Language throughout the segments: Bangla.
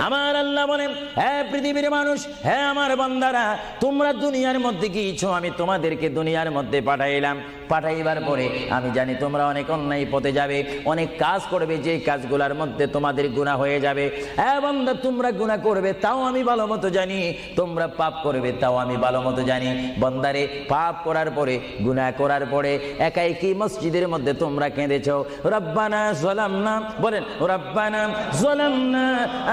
আমার আল্লাহ বলেন, হে পৃথিবীর মানুষ, হে আমার বান্দারা, তোমরা দুনিয়ার মধ্যে গিয়েছো, আমি তোমাদেরকে দুনিয়ার মধ্যে পাঠাইলাম। পাঠাইবার পরে আমি জানি তোমরা অনেক অন্যায় পথে যাবে, অনেক কাজ করবে, যে কাজগুলোর মধ্যে তোমাদের গুনাহ হয়ে যাবে। হ্যাঁ বান্দা, তোমরা গুনাহ করবে তাও আমি ভালো মতো জানি, তোমরা পাপ করবে তাও আমি ভালো মতো জানি। বান্দারে, পাপ করার পরে, গুনাহ করার পরে একাই কি মসজিদের মধ্যে তোমরা কেঁদেছো, রব্বানা যালামনা, বলেন রব্বানা যালামনা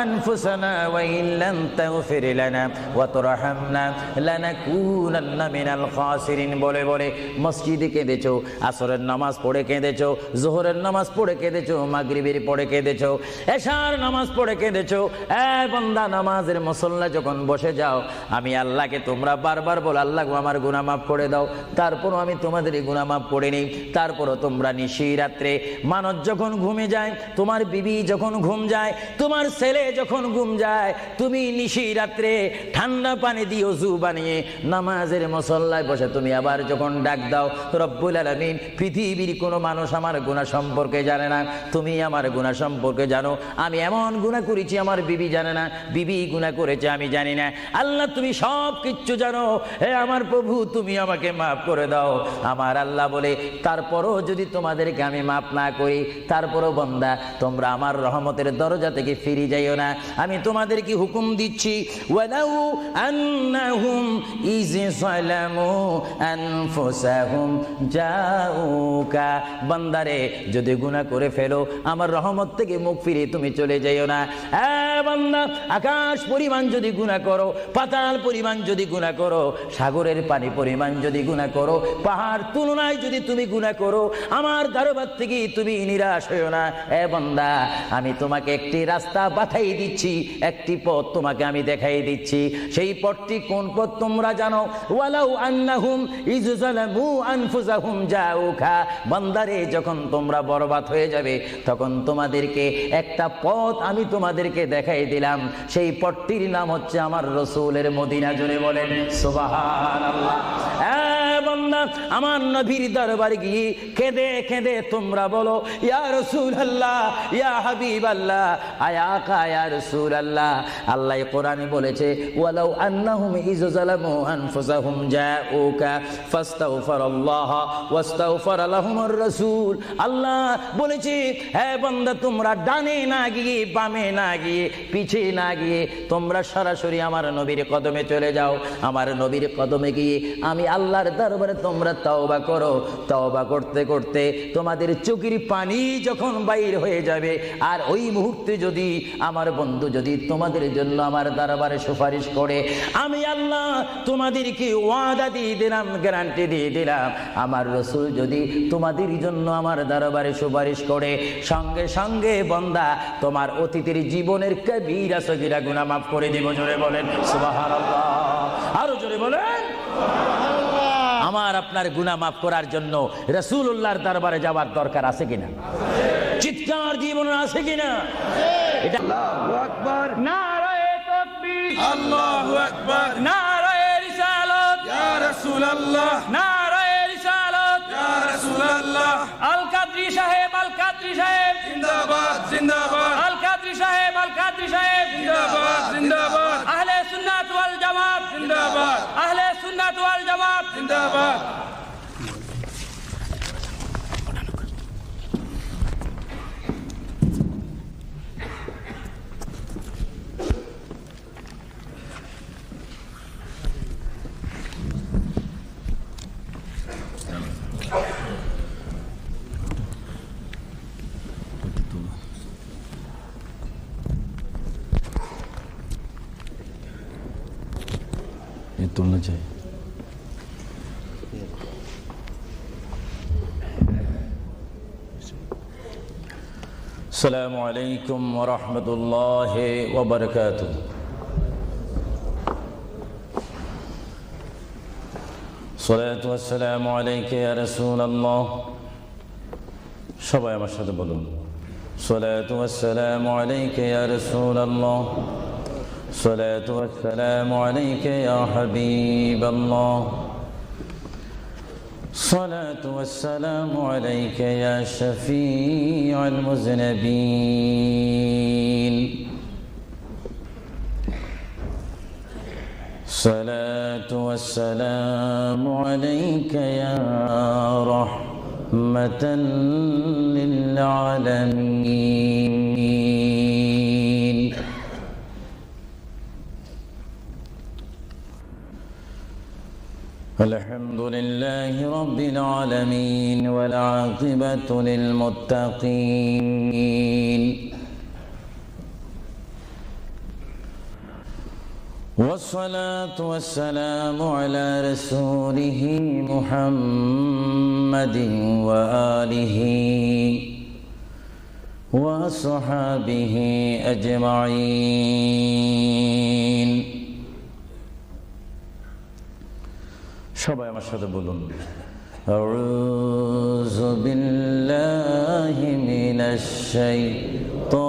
আনফুসানা ওয়া ইল্লাম তাগফির লানা ওয়া তুরহামনা লানাকুনান্না মিনাল খাসিরিন বলে বলে মসজিদে কেঁদেছো, আসরের নামাজ পড়ে কেঁদেছো, যোহরের নামাজ পড়ে কেঁদেছো, মাগরিবের পড়ে কেঁদেছো, এশার নামাজ পড়ে কেঁদেছো। এ বান্দা, নামাজের মুসল্লা যখন বসে যাও, আমি আল্লাহকে তোমরা বারবার বল, আল্লাহ আমার গুনাহ মাফ করে দাও। তারপরও আমি তোমাদের গুনাহ মাফ করে নিই। তারপরও তোমরা নিশি রাত্রে, মানুষ যখন ঘুমে যায়, তোমার বিবি যখন ঘুম যায়, তোমার ছেলে যখন ঘুম যায়, তুমি নিশি রাত্রে ঠান্ডা পানি দিয়ে ওযু বানিয়ে নামাজের মুসল্লায় বসে তুমি আবার যখন ডাক দাও, রব্বুল আলামিন, পৃথিবীর কোনো মানুষ আমার গুনাহ সম্পর্কে জানে না, তুমি আমার গুনাহ সম্পর্কে জানো। আমি এমন গুনাহ করেছি আমার বিবি জানে না, বিবি গুনাহ করেছে আমি জানি না। আল্লাহ, তুমি সব কিচ্ছু জানো। হে আমার প্রভু, তুমি আমাকে মাফ করে দাও। আমার আল্লাহ বলে, তারপরও যদি তোমাদেরকে আমি মাফ না করি, তারপরও বান্দা, তোমরা আমার রহমতের দরজা থেকে ফিরে যাইও না। আমি তোমাদেরকে হুকুম দিচ্ছি, ওয়ালাউ আন্নাহুম ইয যালামু আনফুসাহুম জাউকা, বান্দারে, যদি গুনাহ করে ফেলো, আমার রহমত থেকে মুখ ফিরে তুমি চলে যাইও না। বান্দা, আকাশ পরিমাণ যদি গুনাহ করো, পাতাল পরিমাণ যদি গুনাহ করো, সাগরের পানি পরিমাণ যদি গুনাহ করো, পাহাড় তুলনায় যদি তুমি গুনাহ করো, আমার দরবার থেকে তুমি নিরাশ হইও না। বান্দা, আমি তোমাকে একটি রাস্তা পাঠাই দিচ্ছি, একটি পথ তোমাকে আমি দেখাই দিচ্ছি। সেই পথটি কোন পথ তোমরা জানো? ওয়ালাউ আন্নাহুম ইয যালামু আনফুসাহুম জাউকা, বান্দারে, যখন তোমরা বরবাদ হয়ে যাবে, তখন তোমাদেরকে একটা পথ আমি তোমাদেরকে দেখাই দিলাম। সেই পথটির নাম হচ্ছে আমার রাসূলের মদিনা। জোরে বলেন সুবহানাল্লাহ। বান্দা, আমার নবীর দরবারে গিয়ে কেঁদে কেঁদে তোমরা বলো, ইয়া রাসূলুল্লাহ, ইয়া হাবিবাল্লাহ, আয়া আকা ইয়া রাসূলুল্লাহ। আল্লাহ কোরআনে বলেছে, ওয়ালাউ আন্নাহুম ইয যালামু আনফুসাহুম জাউকা ফাস্তাগফিরুল্লাহ ওয়াস্তাগফার লাহুমুর রাসূল। আল্লাহ বলেছে, হে বান্দা, তোমরা ডানে না গিয়ে, বামে না গিয়ে, পিছে না গিয়ে, তোমরা সরাসরি আমার নবীর কদমে চলে যাও। আমার নবীর কদমে গিয়ে আমি আল্লাহর দরবারে তোমরা তওবা করো। তওবা করতে করতে তোমাদের চোখের পানি যখন বাইর হয়ে যাবে, আর ওই মুহূর্তে যদি আমার বন্ধু যদি তোমাদের জন্য আমার দরবারে সুপারিশ করে, আমি আল্লাহ তোমাদেরকে ওয়াদা দিয়ে দিলাম, গ্যারান্টি দিয়ে দিলাম, আমার রাসূল যদি তোমাদের জন্য আমার দরবারে সুপারিশ করে, সঙ্গে সঙ্গে বান্দা, তোমার অতীতের জীবনের কবিরা সগীরা গুনাহ মাফ করে দিব। জোরে বলেন সুবহানাল্লাহ। আরো জোরে বলেন। আমার আপনার গুনাহ মাফ করার জন্য রাসূলুল্লাহর দরবারে যাওয়ার দরকার আছে কিনা? চিৎকার জীবন আছে কিনা? এটা আল্লাহু আকবার, নারায়ে তাকবীর, আল্লাহু আকবার, নারায়ে রিসালাত, ইয়া রাসূলুল্লাহ, নারায়ে রিসালাত, ইয়া রাসূলুল্লাহ। আল কাদরি সাহেব, আল কাদরি সাহেব জিন্দাবাদ, জিন্দাবাদ, আল কাদরি সাহেব, আল কাদরি সাহেব জিন্দাবাদ, জিন্দাবাদ, আহলে সুন্নাত ওয়াল জামাত জিন্দাবাদ, আহলে সুন্নাত ওয়াল জামাত জিন্দাবাদ। ये तुलना चाहिए। अस्सलामु अलैकुम व रहमतुल्लाहि व बरकातुहू। सलातु वस्सलामु अलैका या रसूलल्लाह। সবাই আমার সাথে বলুন, সলাতু ওয়াসসালামু আলাইকা ইয়া রাসূলুল্লাহ, সলাতু ওয়াসসালামু আলাইকা ইয়া হাবিবাল্লাহ, সলাতু ওয়াসসালামু আলাইকা ইয়া শাফিউল মুযনিবিন। الصلاة والسلام عليك يا رحمة للعالمين الحمد لله رب العالمين والعاقبة للمتقين والصلاة والسلام على رسوله محمد وآله وصحابه أجمعين সবাই আমার সাথে বলুন আউযু বিল্লাহি মিনাশ শাইতানির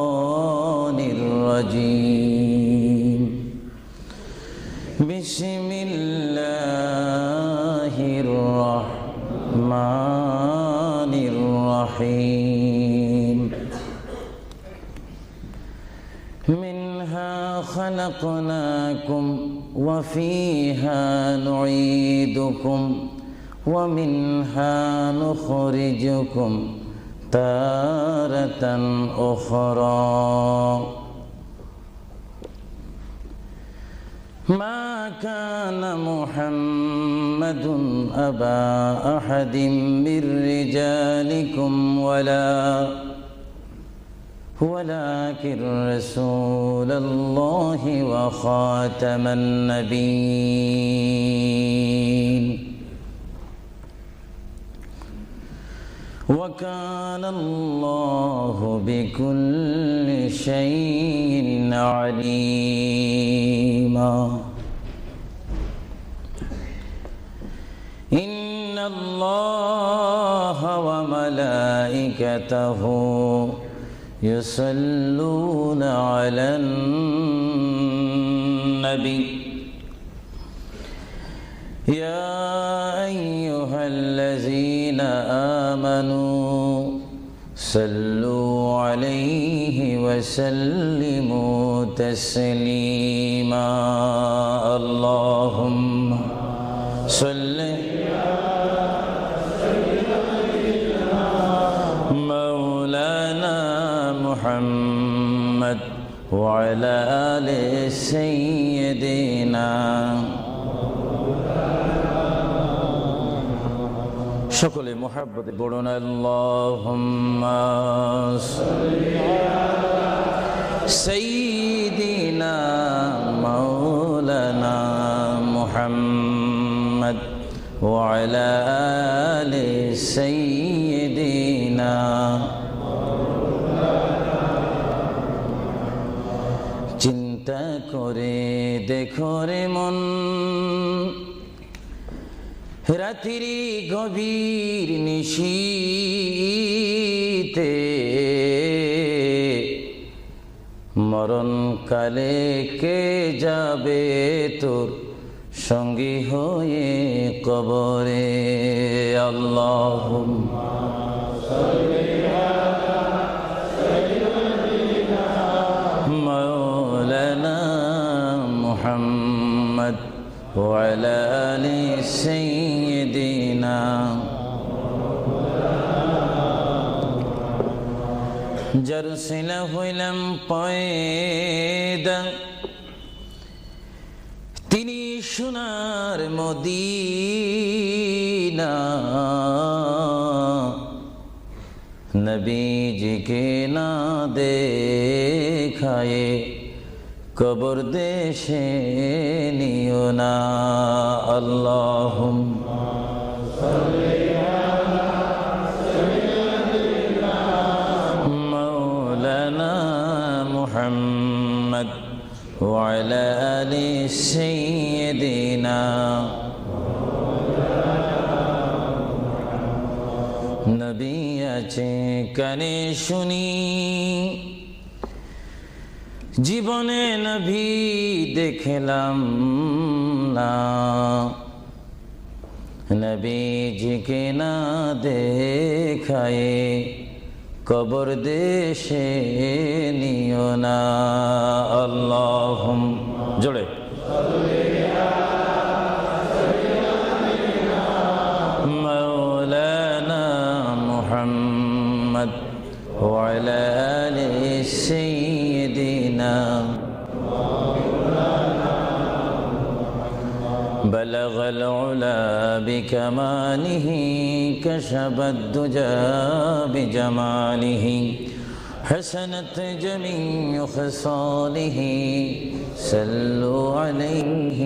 রাজীম বিসমিল্লাহির রহমানির রহিম মিনহা খালাকনাকুম ওয়া ফিহা নুঈদুকুম ওয়া মিনহা নুখরিজুকুম তারাতান উখরা ما كان محمد أبا أحد من رجالكم ولكن رسول الله وخاتم النبيين وكان الله بكل شيء عليما إن الله وملائكته يصلون على النبي يا أيها الذين آمنوا صلوا عليه وسلموا تسليما اللهم صل مولانا محمد وعلى آل سيدنا সকলে মুহাব্বতে পড়ুন আল্লাহুম্মা সাল্লি আলা সাইয়্যিদিনা মাওলানা মুহাম্মদ ওয়া আলা আলি সাইয়্যিদিনা চিন্তা করে দেখো রে মন রাত্রি গভীর নিশীতে মরণ কালে কে যাবে তোর সঙ্গী হয়ে কবরে আল্লাহুম্মা সাল্লি আলা সাইয়্যিদিনা মাওলানা মুহাম্মদ وعلى آل سيدنا جرسل হইলাম পয়দা তিনি সোনার মদিনা নবীজিকে না দেখায়ে কবর দেশে নিও না আল্লাহুম্মা সাল্লি আলা সাইয়্যিদিনা মাওলানা মুহাম্মদ ওয়া আলা আলি সাইয়্যিদিনা নবী আছে কানে শুনি জীবনে নবী দেখলাম না নবীজিকে না দেখায়ে কবর দেশে নিও না আল্লাহুম্মা জোরে بلغ العلا بكماله كشف الدجى بجماله حسنت جميع خصاله صلوا عليه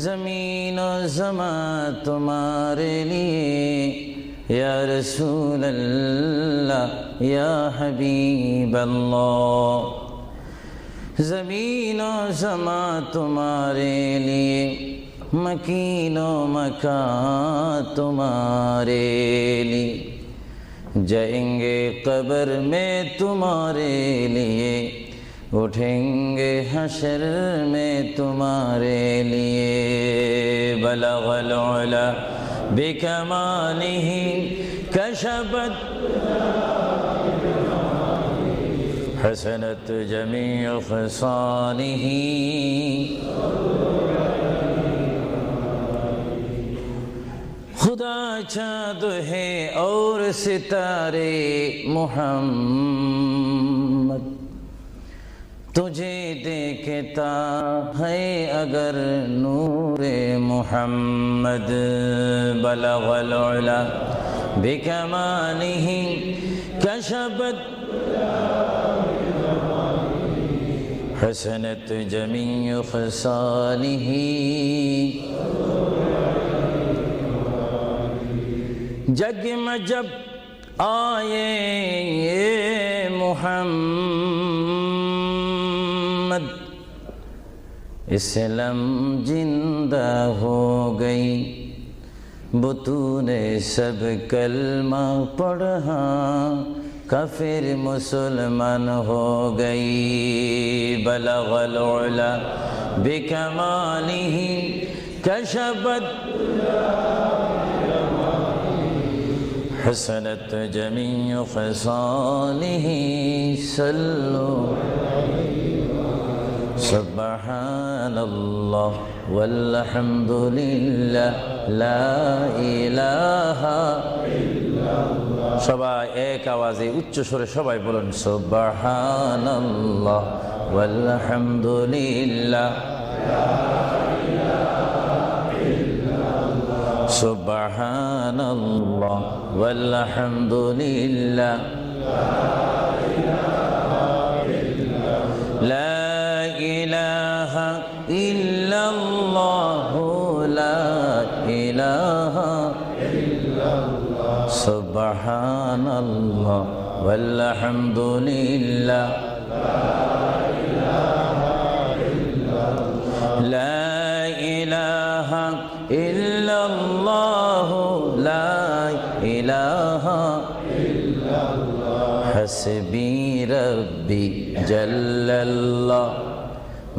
زمین و زمان تمہارے لیے یا رسول اللہ یا حبیب اللہ زمین و زمان تمہارے لیے مکین و مکان تمہارے لیے جائیں گے قبر میں تمہارے لیے اٹھیں گے حشر میں تمہارے لیے بلغ العلا بکمالہ کشفت حسنت جمیع خصالہ خدا چاند ہے اور ستارے محمد تجھے دیکھتا ہے اگر نور محمد بلغ العلا بکمالہ کشفت حسنت جمیع خصالہ جگ میں جب آئے محمد اسلام زندہ ہو گئی بطون سب کلمہ پڑھا کافر مسلمان ہو گئی بلغ العلا بکمالہ کشفت حسنت جمیع خصالہ صلوا سبحان اللہ والحمد للہ لا الہ সবাই এক আওয়াজে উচ্চ স্বরে সবাই বলুন সুবহানাল্লাহ ওয়ালহামদুলিল্লাহ সুবহানাল্লাহ ওয়ালহামদুলিল্লাহ লা ইলাহা ইল্লাল্লাহ লা ইলাহা সুবহানাল্লাহ ওয়ালহামদুলিল্লাহ লা ইলাহা ইল্লাল্লাহ লা ইলাহা হাসবি রব্বি জাল্লাল্লাহ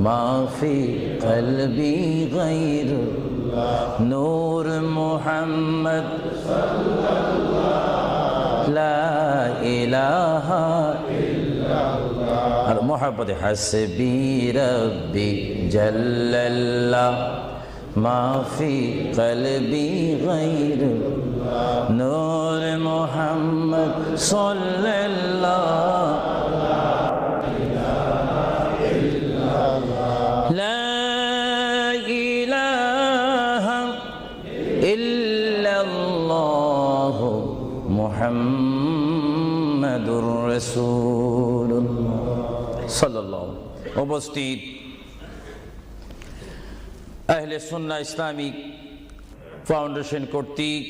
মা ফি কলবি গায়রুল্লাহ নূর মুহাম্মদ লা ইলাহা ইল্লাল্লাহ আর মোহাব্বতে হাসবি রব্বি জাল্লাল্লাহ মা ফি কলবি গায়রুল্লাহ নূর মুহাম্মদ সাল্লাল্লাহ লা ইলাহা ইল্লাল্লাহ মুহাম্মাদুর রাসূলুল্লাহ সাল্লাল্লাহু উপস্থিত আহলে সুন্নাহ ইসলামিক ফাউন্ডেশন কর্তৃক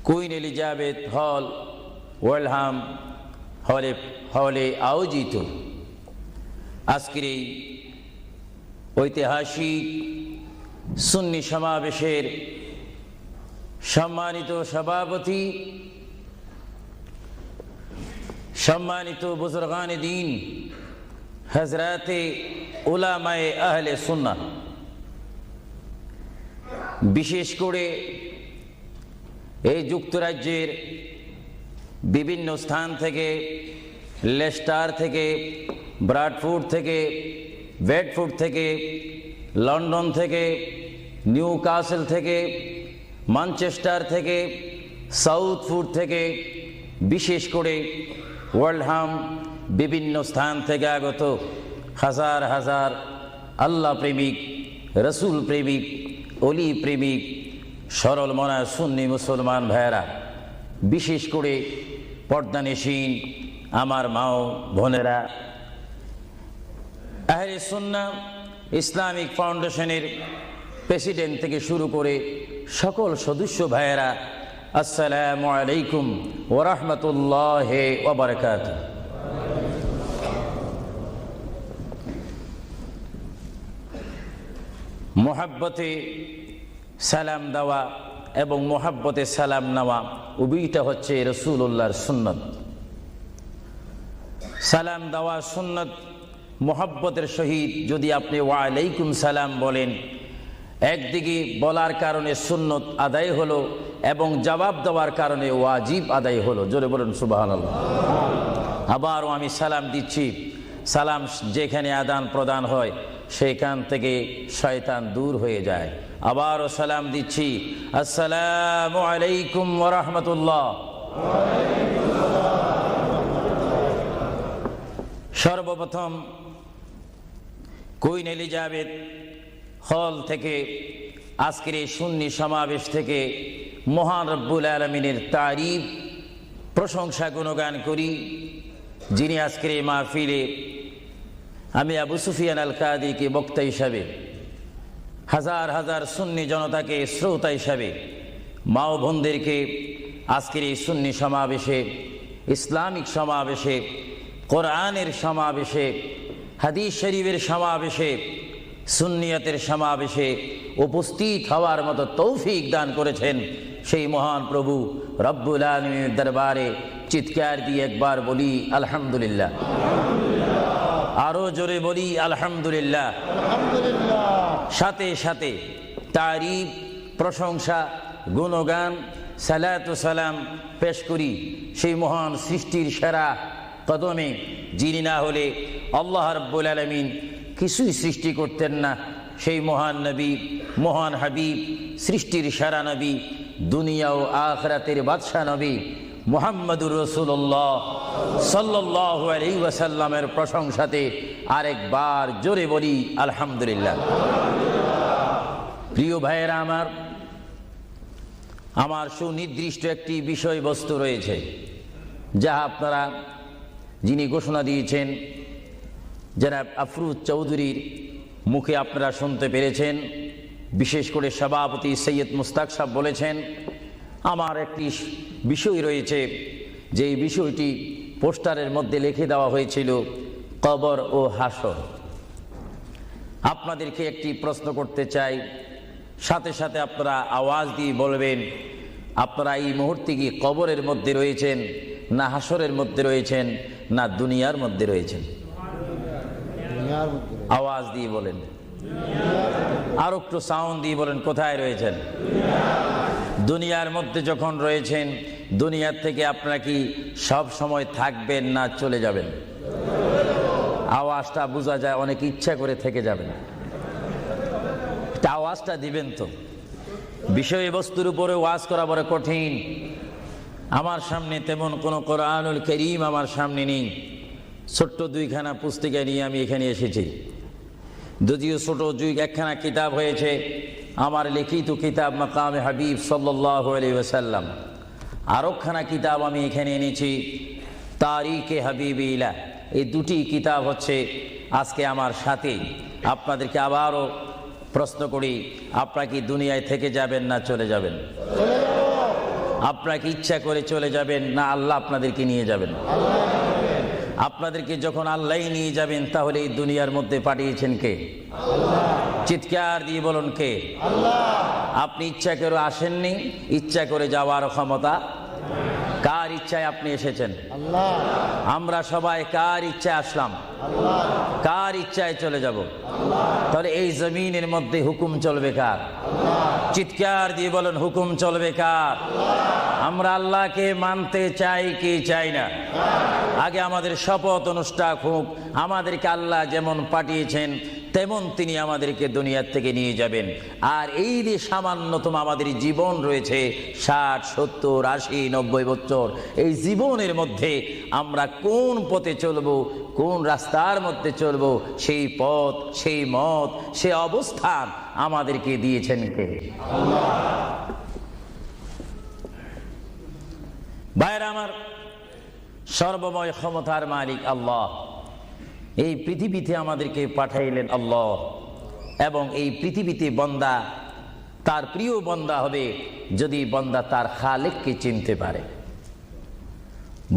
কুইন এলিজাবেথ হল ওয়েলহাম হলে আয়োজিত আজকের এই ঐতিহাসিক সুন্নি সমাবেশের সম্মানিত সভাপতি, সম্মানিত বুজুর্গানে দ্বীন, হযরতে উলামায়ে আহলে সুন্নাহ, বিশেষ করে এই যুক্তরাজ্যের বিভিন্ন স্থান থেকে, লেস্টার থেকে, ব্রাডফোর্ড থেকে, বেডফোর্ড থেকে, লন্ডন থেকে, নিউ কাসেল থেকে, ম্যানচেস্টার থেকে, সাউথফোর্ড থেকে, বিশেষ করে ওয়ার্ল্ডহাম বিভিন্ন স্থান থেকে আগত হাজার হাজার আল্লাহ প্রেমিক, রসুল প্রেমিক, অলি প্রেমিক, সরল মনা সুন্নি মুসলমান ভাইয়েরা, বিশেষ করে পর্দানিসীন আমার মাও বোনেরা, আহলে সুন্নাহ ইসলামিক ফাউন্ডেশনের প্রেসিডেন্ট থেকে শুরু করে সকল সদস্য ভাইয়েরা, আসসালামু আলাইকুম ওয়া রাহমাতুল্লাহি ওয়া বারাকাতুহু। মোহাব্বতে সালাম দেওয়া এবং মোহাব্বতে সালাম নেওয়া উভয়টা হচ্ছে রাসূলুল্লাহর সুন্নত। সালাম দেওয়া সুন্নত, মোহাব্বতের সহিত যদি আপনি ওয়া আলাইকুম সালাম বলেন, একদিকে বলার কারণে সুন্নত আদায় হলো এবং জবাব দেওয়ার কারণে ওয়াজিব আদায় হলো। জোরে বলুন সুবহানাল্লাহ। আবারও আমি সালাম দিচ্ছি, সালাম যেখানে আদান প্রদান হয় সেখান থেকে শয়তান দূর হয়ে যায়। আবারও সালাম দিচ্ছি, আসসালামু আলাইকুম ওয়া রাহমাতুল্লাহ। সর্বপ্রথম কুইন এলিজাবেথ হল থেকে আজকের এই সুন্নি সমাবেশ থেকে মহান রব্বুল আলামিনের তারিফ, প্রশংসা, গুণগান করি, যিনি আজকের এই মাহফিলে আমি আবু সুফিয়ান আল কাদিকে বক্তা হিসাবে, হাজার হাজার সুন্নি জনতাকে শ্রোতা হিসাবে, মা ও বোনদেরকে আজকের এই সুন্নি সমাবেশে, ইসলামিক সমাবেশে, কোরআনের সমাবেশে, হাদিস শরীফের সমাবেশে, সুন্নিয়তের সমাবেশে উপস্থিত হওয়ার মতো তৌফিক দান করেছেন সেই মহান প্রভু রব্বুল আলামিনের দরবারে চিৎকার দিয়ে একবার বলি আলহামদুলিল্লাহ। আরো জোরে বলি আলহামদুলিল্লাহ। সাথে সাথে তারিফ, প্রশংসা, গুণগান, সালাতু সালাম পেশ করি সেই মহান সৃষ্টির সেরা কদমে, যিনি না হলে আল্লাহ রাব্বুল আলামিন কিছুই সৃষ্টি করতেন না, সেই মহান নবী, মহান হাবিব, সৃষ্টির সেরা নবী, দুনিয়া ও আখিরাতের বাদশা নবী মুহাম্মদুর রাসূলুল্লাহ সাল্লাল্লাহু আলাইহি ওয়াসাল্লামের প্রশংসাতে আরেকবার জোরে বলি আলহামদুলিল্লাহ। প্রিয় ভাইয়েরা আমার সুনির্দিষ্ট একটি বিষয়বস্তু রয়েছে, যা আপনারা, যিনি ঘোষণা দিয়েছেন জনাব আফরোজ চৌধুরীর মুখে আপনারা শুনতে পেরেছেন। বিশেষ করে সভাপতি সৈয়দ মুস্তাক সাহেব বলেছেন, আমার একটি বিষয় রয়েছে, যেই বিষয়টি পোস্টারের মধ্যে লিখে দেওয়া হয়েছিল, কবর ও হাসর। আপনাদেরকে একটি প্রশ্ন করতে চাই, সাথে সাথে আপনারা আওয়াজ দিয়ে বলবেন, আপনারা এই মুহূর্তে কি কবরের মধ্যে রয়েছেন, না হাসরের মধ্যে রয়েছেন, না দুনিয়ার মধ্যে রয়েছেন? আওয়াজ দিয়ে বলেন, আর একটু সাউন্ড দিয়ে বলেন, কোথায় রয়েছেন? দুনিয়ার মধ্যে যখন রয়েছেন, দুনিয়ার থেকে আপনারা কি সব সময় থাকবেন না চলে যাবেন? আওয়াজটা বোঝা যায়, অনেক ইচ্ছা করে থেকে যাবেন। আওয়াজটা দিবেন তো। বিষয়বস্তুর উপরে ওয়াজ করা বড় কঠিন। আমার সামনে তেমন কোনো কোরআনুল কারীম আমার সামনে নেই। ছোট্ট দুইখানা পুস্তিকা নিয়ে আমি এখানে এসেছি। যদিও ছোট একখানা কিতাব হয়েছে, আমার লিখিত কিতাব মাকামে হাবিব সাল্লাল্লাহু আলাইহি ওয়াসাল্লাম। আরেকখানা কিতাব আমি এখানে এনেছি, তারিখে হাবিবিল্লাহ। এই দুটি কিতাব হচ্ছে আজকে আমার সাথে। আপনাদেরকে আবারও প্রশ্ন করি, আপনারা কি দুনিয়ায় থেকে যাবেন না চলে যাবেন? আপনারা কি ইচ্ছা করে চলে যাবেন, না আল্লাহ আপনাদেরকে নিয়ে যাবেন? আপনাদেরকে যখন আল্লাহ নিয়ে যাবেন, তাহলে এই দুনিয়ার মধ্যে পাঠিয়েছেন কে? চিৎকার দিয়ে বলুন, কে? আপনি ইচ্ছা করে আসেননি, ইচ্ছা করে যাওয়ার ক্ষমতা কার ইচ্ছায় আপনি এসেছেন? আমরা সবাই কার ইচ্ছায় আসলাম? কার ইচ্ছায় চলে যাব? তাহলে এই জমিনের মধ্যে হুকুম চলবে কার? চিৎকার দিয়ে বলেন, হুকুম চলবে কার? আমরা আল্লাহকে মানতে চাই কি চাই না? আগে আমাদের শপথ অনুষ্ঠান হোক, আমাদেরকে আল্লাহ যেমন পাঠিয়েছেন তেমন তিনি আমাদেরকে দুনিয়ার থেকে নিয়ে যাবেন। আর এই যে সামান্যতম আমাদের জীবন রয়েছে 60, 70, 80, 90 বছর, এই জীবনের মধ্যে আমরা কোন পথে চলবো, কোন রাস্তার মধ্যে চলবো, সেই পথ, সেই মত, সেই অবস্থান আমাদেরকে দিয়েছেন কে? ভাইরা আমার, সর্বময় ক্ষমতার মালিক আল্লাহ এই পৃথিবীতে আমাদেরকে পাঠাইলেন আল্লাহ, এবং এই পৃথিবীতে বান্দা তার প্রিয় বান্দা হবে যদি বান্দা তার খালেককে চিনতে পারে।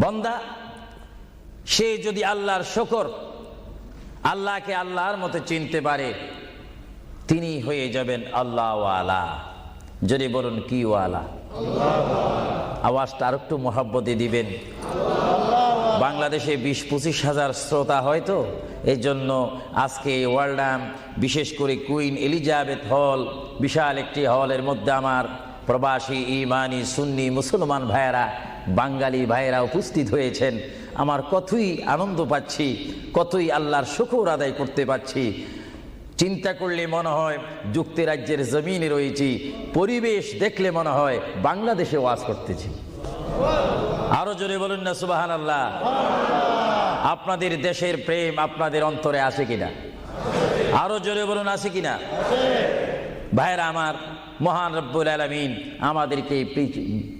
বান্দা সে যদি আল্লাহর শুকর, আল্লাহকে আল্লাহর মতো চিনতে পারে, তিনি হয়ে যাবেন আল্লাহ ওয়ালা। যদি বলুন কি ওয়ালা? আওয়াজটা আর একটু মহব্বতে দিবেন। বাংলাদেশে 20-25 হাজার শ্রোতা হয়তো, এই জন্য আজকে ওয়ার্ল্ডাম, বিশেষ করে কুইন এলিজাবেথ হল, বিশাল একটি হলের মধ্যে আমার প্রবাসী ইমানি সুন্নি মুসলমান ভাইয়েরা, বাঙালি ভাইয়েরা উপস্থিত হয়েছেন। আমার কতই আনন্দ পাচ্ছি, কতই আল্লাহর শুকর আদায় করতে পারছি। চিন্তা করলে মনে হয় যুক্তরাজ্যের জমিনে রয়েছি, পরিবেশ দেখলে মনে হয় বাংলাদেশে ওয়াজ করতেছি। আরো জোরে বলুন না সুবহানাল্লাহ। আপনাদের দেশের প্রেম আপনাদের অন্তরে আছে কিনা? আরো জোরে বলুন আছে কিনা? ভাইরা আমার, মহান রব্বুল আলামিন আমাদেরকে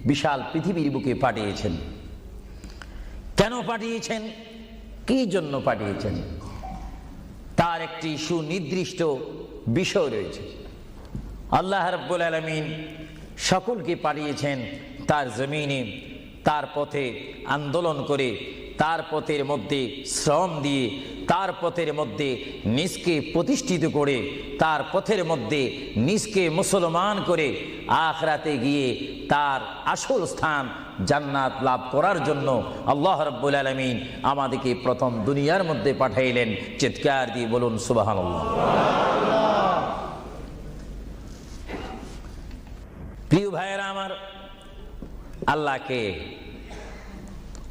বিশাল পৃথিবীর বুকে পাঠিয়েছেন। কেন পাঠিয়েছেন? কি জন্য পাঠিয়েছেন? তার একটি সুনির্দিষ্ট বিষয় রয়েছে। আল্লাহ রাব্বুল আলামিন সকলকে পাঠিয়েছেন তার জমিনে, তার পথে আন্দোলন করে, তার পথের মধ্যে শ্রম দিয়ে, তার পথের মধ্যে নিজকে প্রতিষ্ঠিত করে, তার পথের মধ্যে নিজকে মুসলমান করে আখিরাতে গিয়ে তার আসল স্থান জান্নাত লাভ করার জন্য আল্লাহ রাব্বুল আলামিন আমাদেরকে প্রথম দুনিয়ার মধ্যে পাঠাইলেন। চিৎকার দিয়ে বলুন সুবহানাল্লাহ। প্রিয় ভাইয়েরা আমার,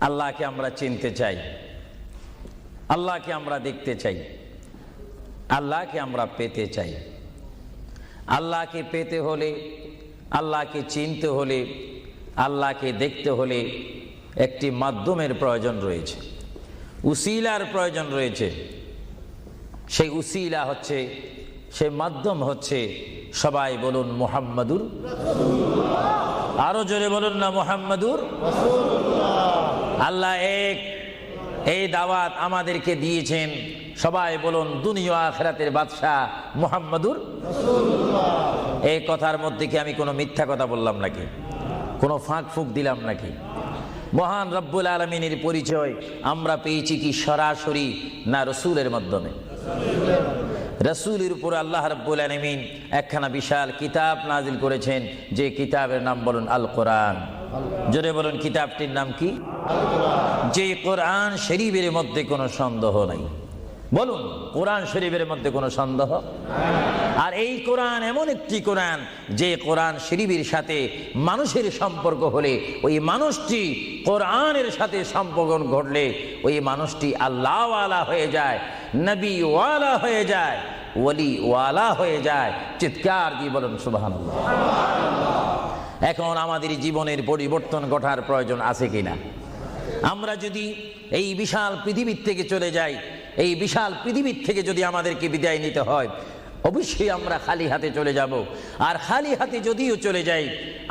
আল্লাহকে আমরা চিনতে চাই, আল্লাহকে আমরা দেখতে চাই, আল্লাহকে আমরা পেতে চাই। আল্লাহকে পেতে হলে, আল্লাহকে চিনতে হলে, আল্লাহকে দেখতে হলে একটি মাধ্যমের প্রয়োজন রয়েছে, উসিলার প্রয়োজন রয়েছে। সেই উসিলা হচ্ছে, সেই মাধ্যম হচ্ছে, সবাই বলুন মুহাম্মাদুর রাসূলুল্লাহ। আরো জোরে বলুন না মুহাম্মাদুর রাসূলুল্লাহ। আল্লাহ এক, এই দাওয়াত আমাদেরকে দিয়েছেন। সবাই বলুন দুনিয়া আখিরাতের বাদশাহ মুহাম্মাদুর রাসূলুল্লাহ। এই কথার মধ্যে কি আমি কোনো মিথ্যা কথা বললাম নাকি? কোনো ফাঁক ফুক দিলাম নাকি? মহান রব্বুল আলামিনের পরিচয় আমরা পেয়েছি কি সরাসরি, না রসুলের মাধ্যমে? রসুলের উপর আল্লাহ রাব্বুল আলামিন একখানা বিশাল কিতাব নাজিল করেছেন, যে কিতাবের নাম বলুন আল কোরআন। জোরে বলুন কিতাবটির নাম কি? আল কোরআন। যে কোরআন শরীফের মধ্যে কোনো সন্দেহ নাই। বলুন কোরআন শরীফের মধ্যে কোনো সন্দেহ? আর এই কোরআন এমন একটি কোরআন, যে কোরআন শরীফের সাথে মানুষের সম্পর্ক হলে, ওই মানুষটি কোরআনের সাথে সম্পর্ক ঘটলে ওই মানুষটি আল্লাহ ওয়ালা হয়ে যায়, নবী ওয়ালা হয়ে যায়, ওলি ওয়ালা হয়ে যায়। চিৎকার দিয়ে বলুন সুবহানাল্লাহ। এখন আমাদের জীবনের পরিবর্তন ঘটার প্রয়োজন আছে কিনা? আমরা যদি এই বিশাল পৃথিবীর থেকে চলে যাই, এই বিশাল পৃথিবীর থেকে যদি আমাদেরকে বিদায় নিতে হয়, অবশ্যই আমরা খালি হাতে চলে যাব। আর খালি হাতে যদিও চলে যাই,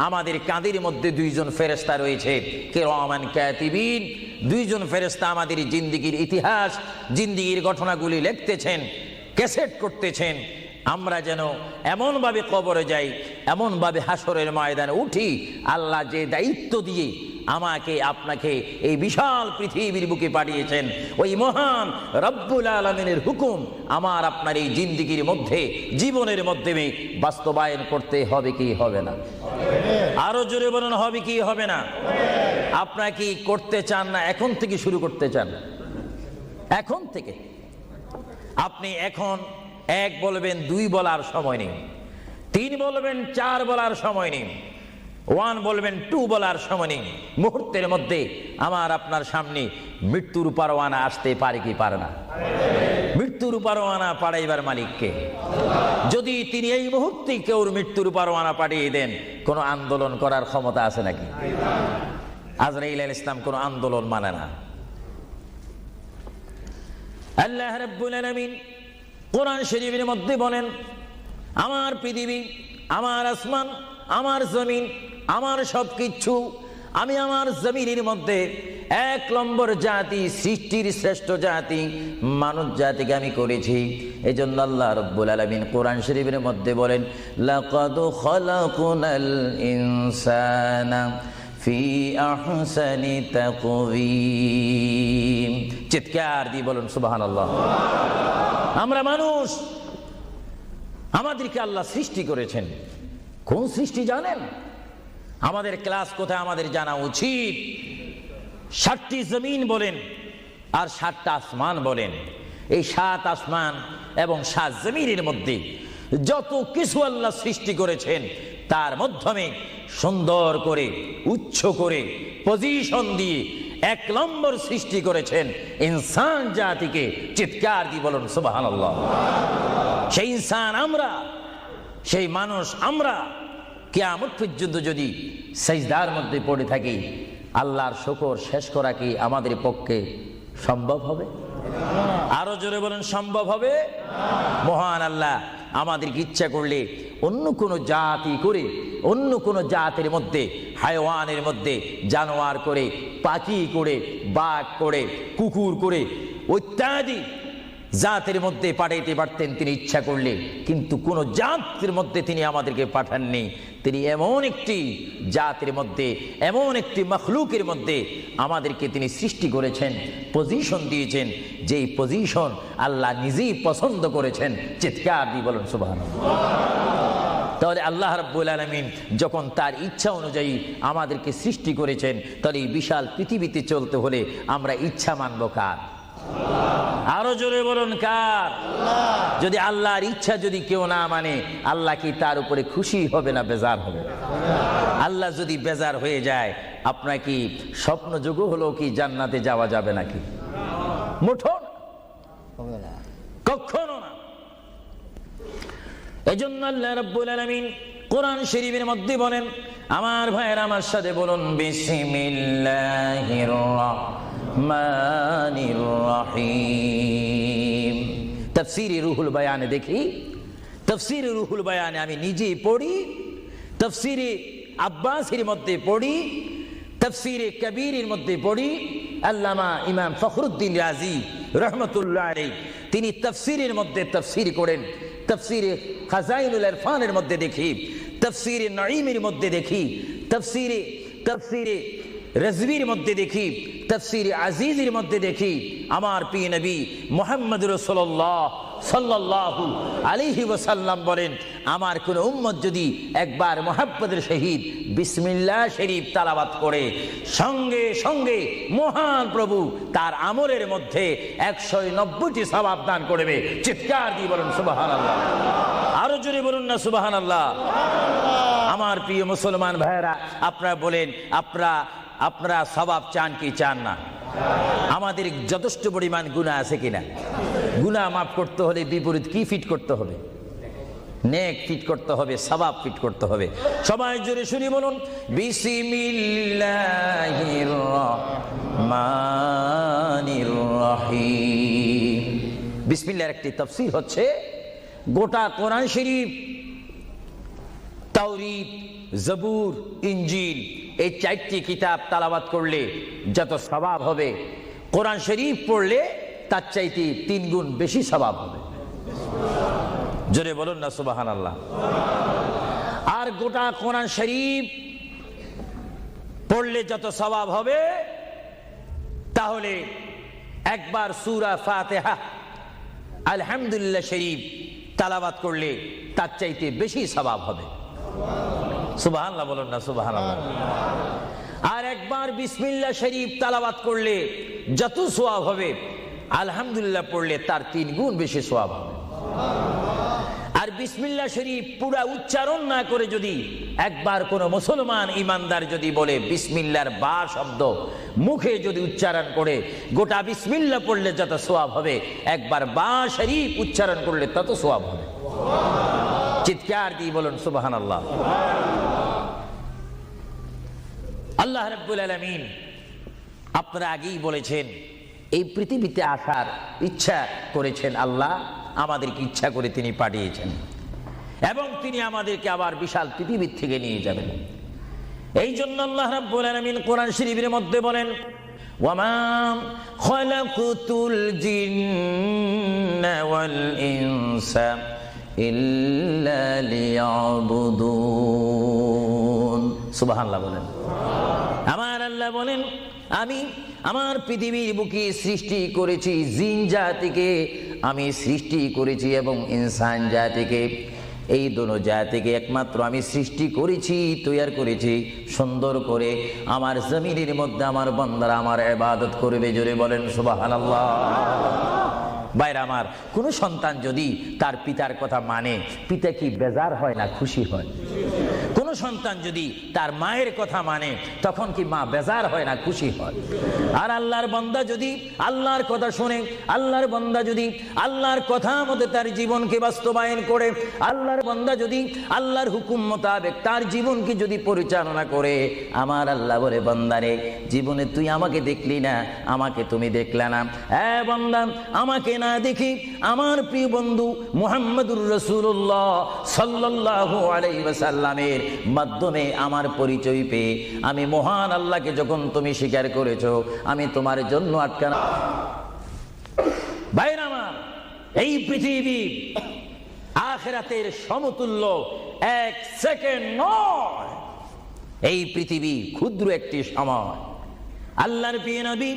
আমাদের কাঁধের মধ্যে দুইজন ফেরেশতা রয়েছে, কিরামান কাতিবিন। দুইজন ফেরেশতা আমাদের জিন্দেগির ইতিহাস, জিন্দেগির ঘটনাগুলি লিখতেছেন, ক্যাসেট করতেছেন। আমরা যেন এমনভাবে কবরে যাই, এমনভাবে হাসরের ময়দানে উঠি, আল্লাহ যে দায়িত্ব দিয়ে আমাকে আপনাকে এই বিশাল পৃথিবীর বুকে পাঠিয়েছেন, ওই মহান রব্বুল আলামিনের হুকুম আমার আপনার এই জিন্দেগির মধ্যে, জীবনের মাধ্যমে বাস্তবায়ন করতে হবে কি হবে না? আরো জোরে বলুন হবে কি হবে না? আপনারা কি করতে চান, না এখন থেকে শুরু করতে চান? এখন থেকে আপনি এখন এক বলবেন, দুই বলার সময় নেই, তিন বলবেন, চার বলার সময় নেই, ওয়ান বলবেন, টু বলার সময় নেই। মুহূর্তের মধ্যে আমার আপনার সামনে মৃত্যুর পরোয়ানা আসতে পারে কি পারে না? মৃত্যুর পরোয়ানা পাঠাইবার মালিককে। যদি তিনি এই মুহূর্তে কেউ মৃত্যুর পরোয়ানা পাঠিয়ে দেন, কোনো আন্দোলন করার ক্ষমতা আছে নাকি? আজরাইল আলাইহিস সালাম কোনো আন্দোলন মানে না। আল্লাহ রাব্বুল আলামিন কোরআন শরীফের মধ্যে বলেন, আমার পৃথিবী, আমার আসমান, আমার জমিন, আমার সবকিছু, আমি আমার জমিনের মধ্যে এক নম্বর জাতি, সৃষ্টির শ্রেষ্ঠ জাতি মানব জাতিকে আমি করেছি। এই জন্য আল্লাহ রাব্বুল আলামিন কোরআন শরীফের মধ্যে বলেন, লাকাদ খালাকুনাল ইনসানা ফি আহসানি তাকওয়িম। চিৎকার দিয়ে বলুন সুবহানাল্লাহ। আমরা মানুষ, আমাদেরকে আল্লাহ সৃষ্টি করেছেন। কোন সৃষ্টি জানেন? আমাদের ক্লাস কোথায় আমাদের জানা উচিত। 7টি জমিন বলেন আর 7টা আসমান বলেন। এই 7 আসমান এবং 7 জমিনের মধ্যে যত কিছু আল্লাহ সৃষ্টি করেছেন, তার মাধ্যমে সুন্দর করে, উচ্চ করে, পজিশন দিয়ে 1 নম্বর সৃষ্টি করেছেন ইনসান জাতিকে। চিৎকার দিয়ে বলুন সুবহানাল্লাহ। সেই ইনসান আমরা, সেই মানুষ আমরা, কিয়ামত পর্যন্ত যদি সিজদার মধ্যে পড়ে থাকি, আল্লাহর শুকর শেষ করা কি আমাদের পক্ষে সম্ভব হবে? আরো জোরে বলেন, সম্ভব হবে? মহান আল্লাহ আমাদেরকে ইচ্ছা করলে অন্য কোন জাতি করে, অন্য কোন জাতির মধ্যে, হায়াওয়ানের মধ্যে জানোয়ার করে, পাখি করে, বাঘ করে, কুকুর করে, ইত্যাদি জাতের মধ্যে পাঠাইতে পারতেন তিনি ইচ্ছা করলে, কিন্তু কোন জাতির মধ্যে তিনি আমাদেরকে পাঠাননি। তিনি এমন একটি জাতির মধ্যে, এমন একটি মখলুকের মধ্যে আমাদেরকে তিনি সৃষ্টি করেছেন, পজিশন দিয়েছেন, যেই পজিশন আল্লাহ নিজেই পছন্দ করেছেন। চিৎকার দিয়ে বলুন সুবহানাল্লাহ। তাহলে আল্লাহ রাব্বুল আলামিন যখন তার ইচ্ছা অনুযায়ী আমাদেরকে সৃষ্টি করেছেন, তাহলে এই বিশাল পৃথিবীতে চলতে হলে আমরা ইচ্ছা মানব কার? আরো জোরে বলুন কার? যদি আল্লাহর ইচ্ছা যদি কেউ না মানে, আল্লাহ কি তার উপরে খুশি হবে না বেজার হবে? আল্লাহ যদি বেজার হয়ে যায়, আপনার কি স্বপ্ন যোগ হলো কি জান্নাতে যাওয়া যাবে নাকি? মুঠোন কখনো না। এজন্য আল্লাহ রাব্বুল আলামিন কোরআন শরীফের মধ্যে বলেন, আমার ভাইয়েরা আমার সাথে বলুন, বিসমিল্লাহির রাহমানির রহিম। তাফসীরে রুহুল বায়ানে দেখি, তাফসীরে রুহুল বায়ানে আমি নিজেই পড়ি, তাফসীরে আব্বাসীর মধ্যে পড়ি, তাফসীরে কবীরের মধ্যে পড়ি। আল্লামা ইমাম ফখরুদ্দিন রাজি রহমতুল্লাহ আলাইহি তিনি তাফসীরের মধ্যে তাফসীর করেন। তাফসীরে খাজাইনুল ইরফানের মধ্যে দেখি, তাফসীরে নাঈমের মধ্যে দেখি, তাফসীরে রাজবীর মধ্যে দেখি, তাফসীরে আজিজের মধ্যে দেখি। আমার প্রিয় নবী মুহাম্মদ রাসূলুল্লাহ সাল্লাল্লাহু আলাইহি ওয়াসাল্লাম বলেন, আমার কোন উম্মত যদি একবার মুহাব্বতের সহিত বিসমিল্লাহ শরীফ তেলাওয়াত করে, সঙ্গে সঙ্গে মহান প্রভু তার আমলের মধ্যে 190টি সওয়াব দান করবে। চিৎকার দিয়ে বলুন সুবহানাল্লাহ। আরো জোরে বলুন না সুবহানাল্লাহ। আমার প্রিয় মুসলমান ভাইরা, আপনারা বলেন, আপনারা সওয়াব চান কি চান না? আমাদের যথেষ্ট পরিমাণ গুনাহ আছে কিনা? গুনাহ মাফ করতে হলে বিপরীত কি ফিট করতে হবে? নেক ফিট করতে হবে, সওয়াব ফিট করতে হবে। সবাই জোরে শুনি বলুন, বিসমিল্লাহির রহমানির রহিম। বিসমিল্লাহর একটি তাফসীর হচ্ছে, গোটা কোরআন শরীফ, তাওরীত, জবুর, ইনজিল, এই 4টি কিতাব তেলাওয়াত করলে যত সওয়াব হবে, কোরআন শরীফ পড়লে তার চাইতে 3 গুণ বেশি সওয়াব হবে। জোরে বলুন না সুবহানাল্লাহ। আর গোটা কোরআন শরীফ পড়লে যত সওয়াব হবে, তাহলে একবার সূরা ফাতিহা, আলহামদুলিল্লাহ শরীফ তেলাওয়াত করলে তার চাইতে বেশি সওয়াব হবে। সুবহানাল্লাহ বলুন না সুবহানাল্লাহ। আর একবার বিসমিল্লাহ শরীফ তেলাওয়াত করলে যত সওয়াব হবে, আলহামদুলিল্লাহ পড়লে তার 3 গুণ বেশি সওয়াব হবে। আর বিসমিল্লাহ শরীফ পুরা উচ্চারণ না করে যদি একবার কোন মুসলমান ইমানদার যদি বলে বিসমিল্লাহর বা শব্দ মুখে যদি উচ্চারণ করে, গোটা বিসমিল্লাহ পড়লে যত সওয়াব হবে, একবার বা শরীফ উচ্চারণ করলে তত সওয়াব হবে। চিৎকার দিয়ে বলুন সুবহানাল্লাহ। আল্লাহ রাব্বুল আলামিন আপনারা আগেই বলেছেন এই পৃথিবীতে আসার ইচ্ছা করেছেন আল্লাহ, আমাদেরকে ইচ্ছা করে তিনি পাঠিয়েছেন এবং তিনি আমাদেরকে আবার বিশাল পৃথিবীর থেকে নিয়ে যাবেন। এই জন্য আল্লাহ রাব্বুল আলামিন কোরআন শরীফের মধ্যে বলেন, ওয়ামা খালাকুতুল জিন্না ওয়াল ইনসা ইল্লা লিয়াবুদুন। সুবহানাল্লাহ বলেন। আমার আল্লাহ বলেন, আমি আমার পৃথিবীর বুকে সৃষ্টি করেছি জিন জাতিকে, আমি সৃষ্টি করেছি এবং ইনসান জাতিকে। এই দোনো জাতিকে একমাত্র আমি সৃষ্টি করেছি, তৈরি করেছি সুন্দর করে আমার জমিনের মধ্যে আমার বান্দারা আমার ইবাদত করবে। জোরে বলেন সুবহানাল্লাহ। ভাইরা আমার, কোন সন্তান যদি তার পিতার কথা মানে, পিতা কি বেজার হয় না খুশি হয়? কোন সন্তান যদি তার মায়ের কথা মানে, তখন কি মা বেজার হয় না খুশি হয়? আর আল্লাহর বান্দা যদি আল্লাহর কথা শুনে, আল্লাহর বান্দা যদি আল্লাহর কথা মতো তার জীবনকে বাস্তবায়ন করে, আল্লাহর বান্দা যদি আল্লাহর হুকুম মোতাবেক তার জীবনকে যদি পরিচালনা করে, আমার আল্লাহ বলে, বান্দারে জীবনে তুই আমাকে দেখলি না, আমাকে তুমি দেখলে না। হ্যাঁ বান্দা, আমাকে না দেখি আমার প্রিয় বন্ধু মুহাম্মদুর রাসূলুল্লাহ সাল্লাল্লাহু আলাইহি ওয়াসাল্লামের মাধ্যমে আমার পরিচয় পেয়ে আমি মহান আল্লাহকে যখন তুমি স্বীকার করেছো, আমি তোমার জন্য আটকানা। ভাইরা আমার, এই পৃথিবী আখিরাতের সমতুল্য এক সেকেন্ড নয়। এই পৃথিবী ক্ষুদ্র একটি সময়। আল্লাহর প্রিয় নবী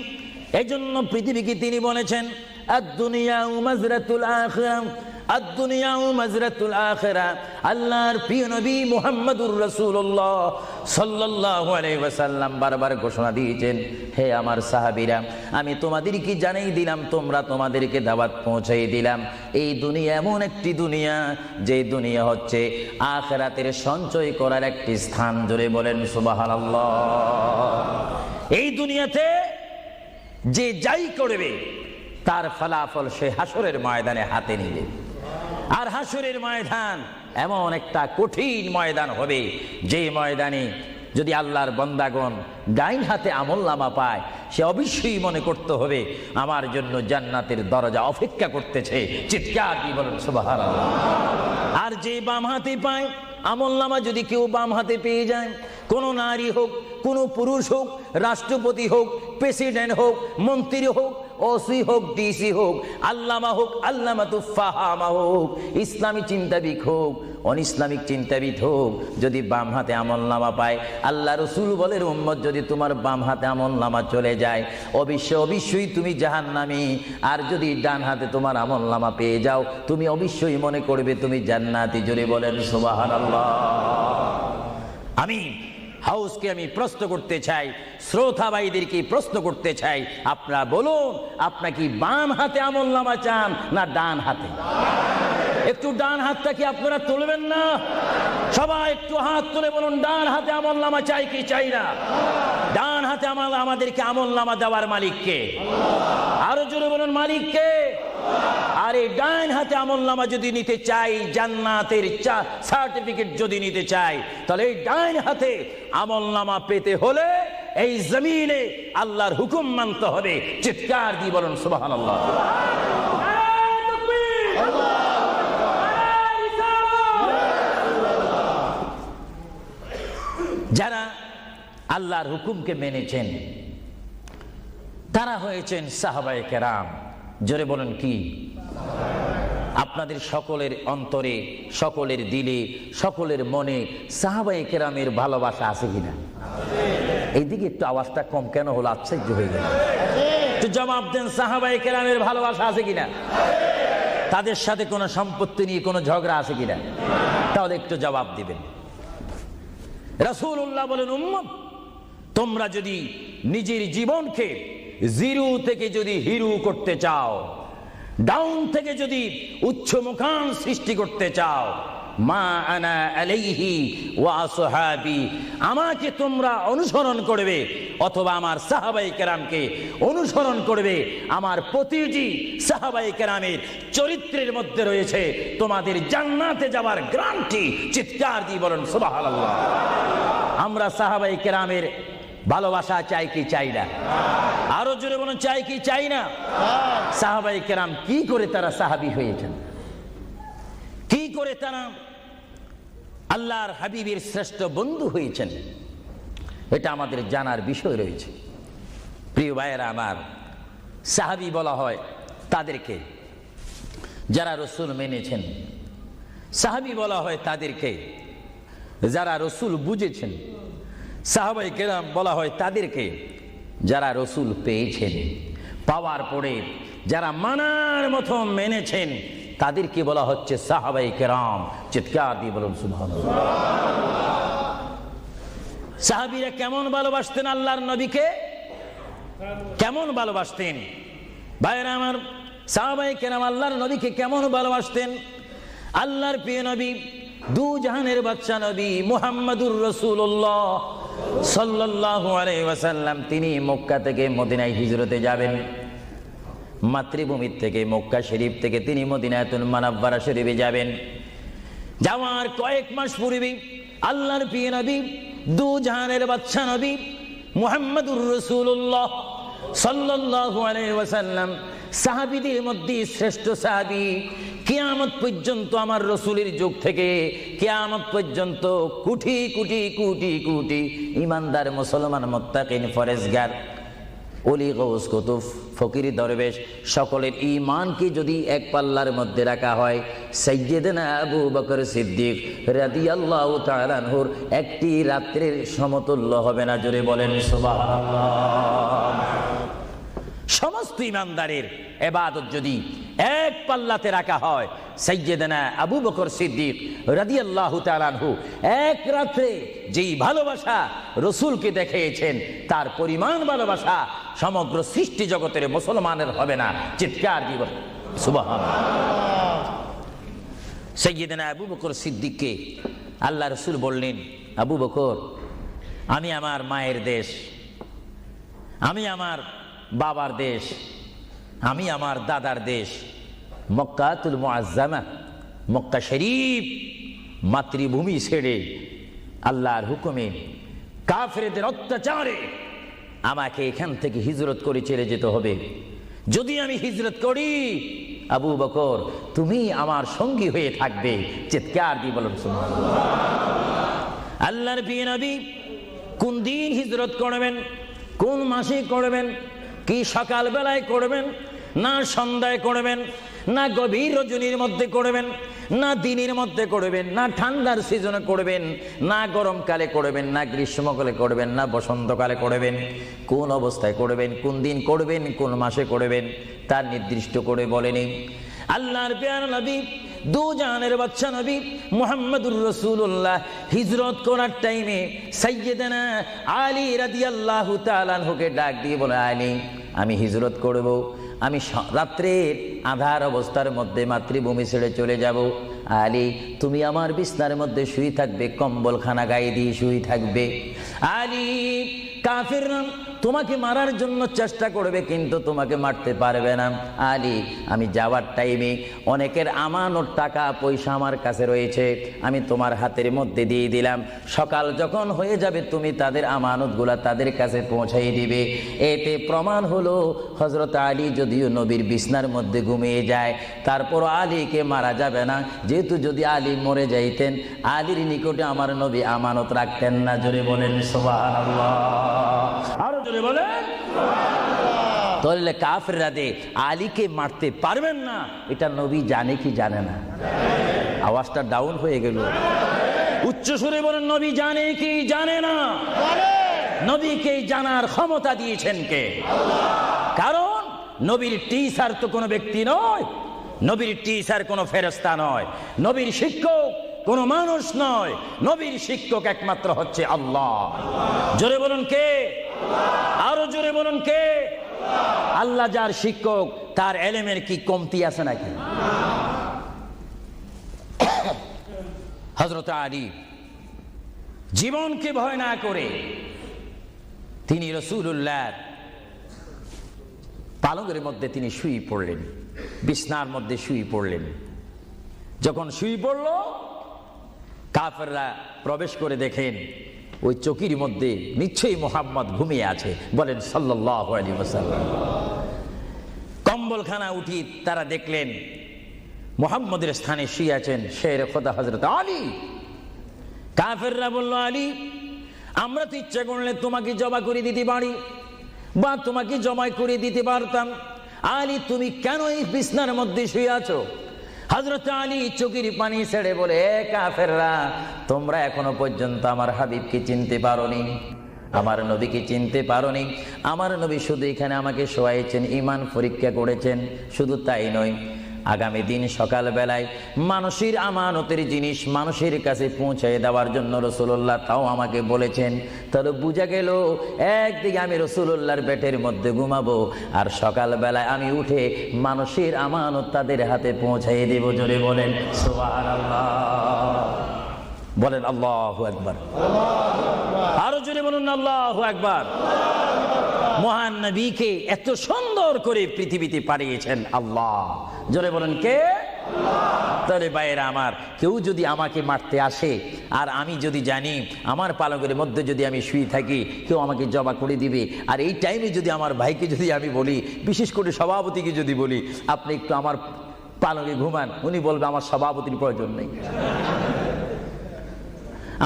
এজন্য পৃথিবীকে তিনি বলেছেন, আদ-দুনিয়া মাজরাতুল আখিরাহ, আদ-দুনিয়া মাজরাতুল আখিরাহ। আল্লাহর প্রিয় নবী মুহাম্মদুর রাসূলুল্লাহ সাল্লাল্লাহু আলাইহি ওয়াসাল্লাম বারবার ঘোষণা দিয়েছেন, হে আমার সাহাবীরা, আমি তোমাদেরকে জানিয়ে দিলাম, তোমরা তোমাদেরকে দাওয়াত পৌঁছাই দিলাম, এই দুনিয়া এমন একটি দুনিয়া, যে দুনিয়া হচ্ছে আখিরাতের সঞ্চয় করার একটি স্থান। জোরে বলেন সুবহানাল্লাহ। এই দুনিয়াতে যে যাই করবে তার ফলাফল সে হাসরের ময়দানে হাতে নিবে। আর হাসরের ময়দান এমন একটা কঠিন ময়দান হবে, যে ময়দানে যদি আল্লাহর বান্দাগণ ডাইন হাতে আমলনামা পায়, সে অবশ্যই মনে করতে হবে আমার জন্য জান্নাতের দরজা অপেক্ষা করতেছে। চিৎকার দিয়ে বলেন সুবহানাল্লাহ। আর যে বাম হাতে পায় আমলনামা, যদি কেউ বাম হাতে পেয়ে যায়, কোন নারী হোক, কোন পুরুষ হোক, রাষ্ট্রপতি হোক, প্রেসিডেন্ট হোক, মন্ত্রী হোক, ওসি হোক, ডিসি হোক, আল্লামা হোক, আল্লামাতুল ফাহামা হোক, ইসলামী চিন্তাবিদ হোক, অনিসলামিক চিন্তাবিদ হোক, যদি বাম হাতে আমলনামা পায়, আল্লাহ রাসূল বলেন, উম্মত যদি তোমার বাম হাতে আমলনামা চলে যায়, অবশ্যই তুমি জাহান্নামী। আর যদি ডান হাতে তোমার আমলনামা পেয়ে যাও, তুমি অবশ্যই মনে করবে তুমি জান্নাতি। জোরে বলেন সুবহানাল্লাহ। আমি হাউসকে আমি প্রশ্ন করতে চাই, শ্রোতা ভাইদেরকে প্রশ্ন করতে চাই, আপনারা বলুন, আপনারা কি বাম হাতে আমলনামা চান না ডান হাতে? একটু ডান হাতটা কি আপনারা তুলবেন না? সবাই একটু হাত তুলে বলুন, ডান হাতে আমলনামা চাই কি চাই না? ডান হাতে আমাদেরকে আমলনামা দেওয়ার মালিককে? আরো জোরে বলুন, মালিককে। আর এই ডান হাতে আমলনামা যদি নিতে চাই, জান্নাতের সার্টিফিকেট যদি নিতে চাই, তাহলে এই ডান হাতে আমলনামা পেতে হলে এই জমিনে আল্লাহর হুকুম মানতে হবে। চিৎকার দিয়ে বলুন সুবহানাল্লাহ। যারা আল্লাহর হুকুমকে মেনেছেন তারা হয়েছেন সাহাবায়ে কেরাম। জোরে বলেন কি? আপনাদের সকলের অন্তরে, সকলের দিলে, সকলের মনে সাহাবায়ে কেরামের ভালোবাসা আছে কিনা? এইদিকে একটু আওয়াজটা কম কেন হলো? আশ্চর্য হয়ে গেল। একটু জবাব দেন, সাহাবায়ে কেরামের ভালোবাসা আছে কিনা? তাদের সাথে কোনো সম্পত্তি নিয়ে কোনো ঝগড়া আছে কিনা? তাহলে একটু জবাব দিবেন। রাসূলুল্লাহ বলেন, উম্মত তোমরা যদি নিজের জীবনকে জিরো থেকে যদি হিরো করতে চাও, ডাউন থেকে যদি উচ্চ মুকাম সৃষ্টি করতে চাও, মা আনা আলাইহি ওয়া আসহাবি, আমাকে তোমরা অনুসরণ করবে অথবা আমার সাহাবায়ে কেরামকে অনুসরণ করবে। আমার প্রতিটি সাহাবায়ে কেরামের চরিত্রের মধ্যে রয়েছে তোমাদের জান্নাতে যাওয়ার গ্যারান্টি। চিৎকার দিয়ে বলেন সুবহানাল্লাহ। আমরা সাহাবায়ে কেরামের ভালোবাসা চাই কি চাই না? আরো জোরে বলুন, চাই কি চাই না? সাহাবায়ে কেরাম কি করে তারা সাহাবী হয়েছেন, কি করে তারা আল্লাহর হাবিবের শ্রেষ্ঠ বন্ধু হয়েছেন, এটা আমাদের জানার বিষয় রয়েছে। প্রিয় ভাইয়েরা আমার, সাহাবী বলা হয় তাদেরকে যারা রসুল মেনেছেন, সাহাবী বলা হয় তাদেরকে যারা রসুল বুঝেছেন, সাহাবায়ে কেরাম বলা হয় তাদেরকে যারা রসুল পেয়েছেন, পাওয়ার পরে যারা মানার মতো মেনেছেন, তাদেরকে বলা হচ্ছে সাহাবায়ে কেরাম। চিৎকার দিয়ে বলুন সুবহানাল্লাহ। সাহাবীরা কেমন ভালোবাসতেন আল্লাহর নবীকে, কেমন ভালোবাসতেন? ভাইরা আমার, সাহাবায়ে কেরাম আল্লাহর নবীকে কেমন ভালোবাসতেন? আল্লাহর প্রিয় নবী, দু জাহানের বাদশা নবী মুহাম্মদুর রাসূলুল্লাহ সাল্লাল্লাহু আলাইহি ওয়াসাল্লাম, তিনি মক্কা থেকে মদিনায় হিজরতে যাবেন। মাতৃভূমির থেকে মক্কা শরীফ থেকে তিনি মদিনাতুল মুনাওয়ারা শরীফে যাবেন। যাওয়ার কয়েক মাস পূর্বে আল্লাহর প্রিয় নবী, দু জাহানের বাদশা নবী মুহাম্মদুর রাসূলুল্লাহ সাল্লাল্লাহু আলাইহি ওয়াসাল্লাম, সাহাবীদের মধ্যে শ্রেষ্ঠ সাহাবী, কিয়ামত পর্যন্ত আমার রসুলের যুগ থেকে কিয়ামত পর্যন্ত কোটি কোটি কোটি কোটি ইমানদার মুসলমান মুত্তাকিন ফরেজগার ওলি গৌস কুতুব ফকির দরবেশ সকলের ঈমানকে যদি এক পাল্লার মধ্যে রাখা হয়, সাইয়্যিদনা আবু বকর সিদ্দিক রাদিয়াল্লাহু তাআলা আনহুর একটি রাত্রের সমতুল্য হবে না। জোরে বলেন সুবহানাল্লাহ। সমস্ত ঈমানদারের ইবাদত যদি এক পাল্লাতে রাখা হয়, সাইয়্যিদনা আবু বকর সিদ্দিক রাদিয়াল্লাহু তাআলা আনহু এক রাত্রে যেই ভালোবাসা রসুলকে দেখিয়েছেন, তার পরিমাণ ভালোবাসা সমগ্র সৃষ্টি জগতের মুসলমানের হবে না। চিৎকার দিব সুবহানাল্লাহ। সাইয়্যিদনা আবু বকর সিদ্দিককে আল্লাহ রসুল বললেন, আবু বকর, আমি আমার মায়ের দেশ, আমি আমার বাবার দেশ, আমি আমার দাদার দেশ মক্কাতুল মুআজ্জামা, মক্কা শরীফ মাতৃভূমি ছেড়ে আল্লাহর হুকুমে কাফেরদের অত্যাচারে আমাকে এখান থেকে হিজরত করে চলে যেতে হবে। যদি আমি হিজরত করি, আবু বকর তুমি আমার সঙ্গী হয়ে থাকবে। চিৎকার দিয়ে বলুন সুবহানাল্লাহ। আল্লাহর প্রিয় নবী কোন দিন হিজরত করবেন, কোন মাসে করবেন, কি সকাল বেলায় করবেন, না সন্ধ্যায় করবেন, না গভীর রজনীর মধ্যে করবেন, না দিনের মধ্যে করবেন, না ঠান্ডার সিজনে করবেন, না গরমকালে করবেন, না গ্রীষ্মকালে করবেন, না বসন্তকালে করবেন, কোন অবস্থায় করবেন, কোন দিন করবেন, কোন মাসে করবেন, তার নির্দিষ্ট করে বলেনি। আল্লাহর প্রিয় নবী, দু জাহানের বাদশা নবী মুহাম্মদুর রাসূলুল্লাহ হিজরত করার টাইমে সাইয়্যিদানা আলী রাদিয়াল্লাহু তাআলা আনহুকে ডাক দিয়ে বলে, আলী, আমি হিজরত করব, আমি রাত্রের আঁধার অবস্থার মধ্যে মাতৃভূমি ছেড়ে চলে যাব। আলী, তুমি আমার বিছনার মধ্যে শুয়ে থাকবে, কম্বলখানা গায়ে দিয়ে শুয়ে থাকবে। আলী, কাফিররা তোমাকে মারার জন্য চেষ্টা করবে, কিন্তু তোমাকে মারতে পারবে না। আলী, আমি যাওয়ার টাইমে অনেকের আমানত টাকা পয়সা আমার কাছে রয়েছে, আমি তোমার হাতের মধ্যে দিয়ে দিলাম। সকাল যখন হয়ে যাবে তুমি তাদের আমানতগুলা তাদের কাছে পৌঁছাই দিবে। এতে প্রমাণ হলো হযরত আলী যদিও নবীর বিছনার মধ্যে ঘুমিয়ে যায়, তারপর আলীকে মারা যাবে না, যেহেতু যদি আলী মরে যাইতেন আলীর নিকটে আমার নবী আমানত রাখতেন না। জোরে বলেন সুবহানাল্লাহ। আরো জোরে বলেন সুবহানাল্লাহ। তাহলে কাফেররা আলীকে মারতে পারবেন না, এটা নবী জানে কি জানে না? আওয়াজটা ডাউন হয়ে গেল। উচ্চ সুরে বলেন, নবী জানে কি জানে না? নবীকে জানার ক্ষমতা দিয়েছেন কে? কারণ নবীর টিচার তো কোনো ব্যক্তি নয়, নবীর টিচার কোনো ফেরেশতা নয়, নবীর শিক্ষক কোনো মানুষ নয়, নবীর শিক্ষক একমাত্র হচ্ছে আল্লাহ। জোরে বলুন কে? আরো জোরে বলুন কে? আল্লাহ যার শিক্ষক তার এলেমের কি কমতি আছে নাকি? হযরত আলী জীবনকে ভয় না করে তিনি রাসূলুল্লাহর পালঙ্কের মধ্যে তিনি শুয়ে পড়লেন, বিছনার মধ্যে শুয়ে পড়লেন। যখন শুয়ে পড়ল, কাফেররা প্রবেশ করে দেখেন ওই চকির মধ্যে নিশ্চয়ই মুহাম্মদ ঘুমিয়ে আছে। বলেন সাল্লাল্লাহু আলাইহি ওয়াসাল্লাম। কম্বলখানা উঠি তারা দেখলেন মুহাম্মদের স্থানে শুয়ে আছেন শের খোদা হযরত আলী। কাফেররা বলল, আলী, আমরা তো ইচ্ছা করলে তোমাকে জবা করে দিতে পারি বা তোমাকে জমাই করে দিতে পারতাম। আলী, তুমি কেন এই বিছনার মধ্যে শুয়ে আছো? হযরত আলী চোখের পানি ছেড়ে বলে, কাফেররা, তোমরা এখনো পর্যন্ত আমার হাবিবকে চিনতে পারোনি, আমার নবীকে চিনতে পারোনি। আমার নবী শুধু এখানে আমাকে শোয়াইছেন, ঈমান পরীক্ষা করেছেন। শুধু তাই নয়, আগামী দিন সকাল বেলায় মানুষের আমানতের জিনিস মানুষের কাছে পৌঁছে দেওয়ার জন্য রাসূলুল্লাহ তাও আমাকে বলেছেন। তাহলে বোঝা গেল একদিকে আমি রাসূলুল্লাহর পেটের মধ্যে ঘুমাবো, আর সকাল বেলায় আমি উঠে মানুষের আমানত তাদের হাতে পৌঁছাই দেব। জোরে বলেন সুবহানাল্লাহ। বলেন আল্লাহু আকবার। আরো জোরে বলুন আল্লাহু আকবার। মহান নবীকে এত সুন্দর করে পৃথিবীতে পাঠিয়েছেন আল্লাহ। জোরে বলেন কে? তাহলে ভাইয়েরা আমার, কেউ যদি আমাকে মারতে আসে আর আমি যদি জানি আমার পালকের মধ্যে যদি আমি শুয়ে থাকি, কেউ আমাকে জবা করে দিবে, আর এই টাইমে যদি আমার ভাইকে যদি আমি বলি, বিশেষ করে সভাপতিকে যদি বলি আপনি একটু আমার পালকে ঘুমান, উনি বলবে আমার সভাপতির প্রয়োজন নেই,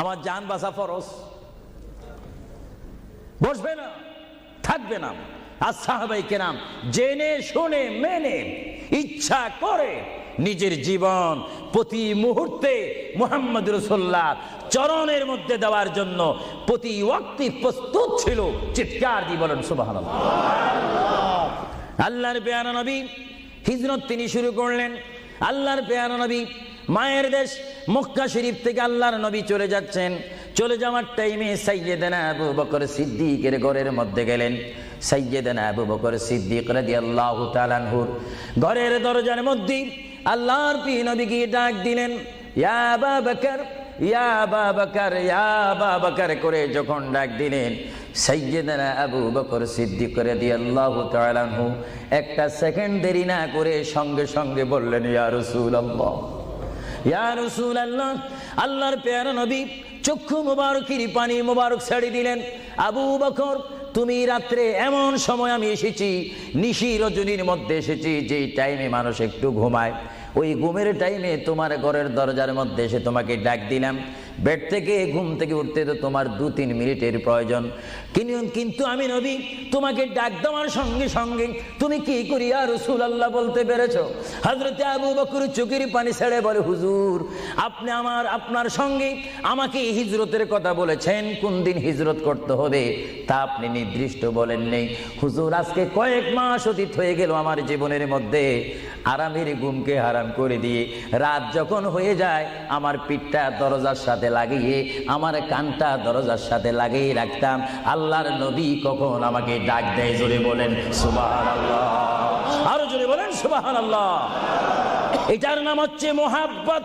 আমার জান বাঁচা ফরজ, বসবে না, থাকবে না। আর সাহাবায়ে কেরাম জেনে শুনে মেনে ইচ্ছা করে নিজের জীবন প্রতি মুহূর্তে মুহাম্মদ রাসূলুল্লাহ চরণের মধ্যে দেওয়ার জন্য প্রতি ওয়াক্তে প্রস্তুত ছিল। চিৎকার দিয়ে বলেন সুবহানাল্লাহ। আল্লাহর পেয়ারা নবী হিজরত তিনি শুরু করলেন। আল্লাহর পেয়ারা নবী মায়ের দেশ মক্কা শরীফ থেকে আল্লাহর নবী চলে যাচ্ছেন। চলে যাওয়ার টাইমে সাইয়্যিদানা আবু বকর সিদ্দিকের ঘরের মধ্যে গেলেন। সাইয়্যিদানা আবু বকর সিদ্দিক রাদিয়াল্লাহু তাআলা আনহুর ঘরের দরজার মধ্যে আল্লাহর প্রিয় নবী গিয়ে ডাক দিলেন, ইয়া আবু বকর, ইয়া আবু বকর, ইয়া আবু বকর করে যখন ডাক দিলেন, সাইয়্যিদানা আবু বকর সিদ্দিক রাদিয়াল্লাহু তাআলা আনহু একটা সেকেন্ড দেরি না করে সঙ্গে সঙ্গে বললেন, ইয়া রাসূলুল্লাহ, ইয়া রাসূলুল্লাহ। আল্লাহর প্যারা নবী চক্ষু মুবারকের পানি মুবারক ছেড়ে দিলেন, আবু বকর, তুমি রাত্রে এমন সময় আমি এসেছি, নিশি রজনীর মধ্যে এসেছি, যে টাইমে মানুষ একটু ঘুমায়, ওই ঘুমের টাইমে তোমার ঘরের দরজার মধ্যে এসে তোমাকে ডাক দিলাম। বেড থেকে ঘুম থেকে উঠতে তো তোমার 2-3 মিনিটের প্রয়োজন, কিন্তু আমি নবী তোমাকে ডাক দেওয়ার সঙ্গে সঙ্গে তুমি কি করি ইয়া রাসূলুল্লাহ বলতে পেরেছো? হযরত আবু বকর চোখের পানি ছেড়ে বলে, হুজুর, আপনি আপনার সঙ্গে আমাকে হিজরতের কথা বলেছেন, কোন দিন হিজরত করতে হবে তা আপনি নির্দিষ্ট বলেন নেই। হুজুর, আজকে কয়েক মাস অতীত হয়ে গেল আমার জীবনের মধ্যে আরামের ঘুমকে হারাম করে দিয়ে রাত যখন হয়ে যায় আমার পিঠটা দরজার সাথে লাগিয়ে আমার কানটা দরজার সাথে লাগিয়ে রাখতাম, আল্লাহর নবী কখন আমাকে ডাক দেয়। জোরে বলেন সুবহানাল্লাহ। আরো জোরে বলেন সুবহানাল্লাহ। এটার নাম হচ্ছে মুহাব্বত।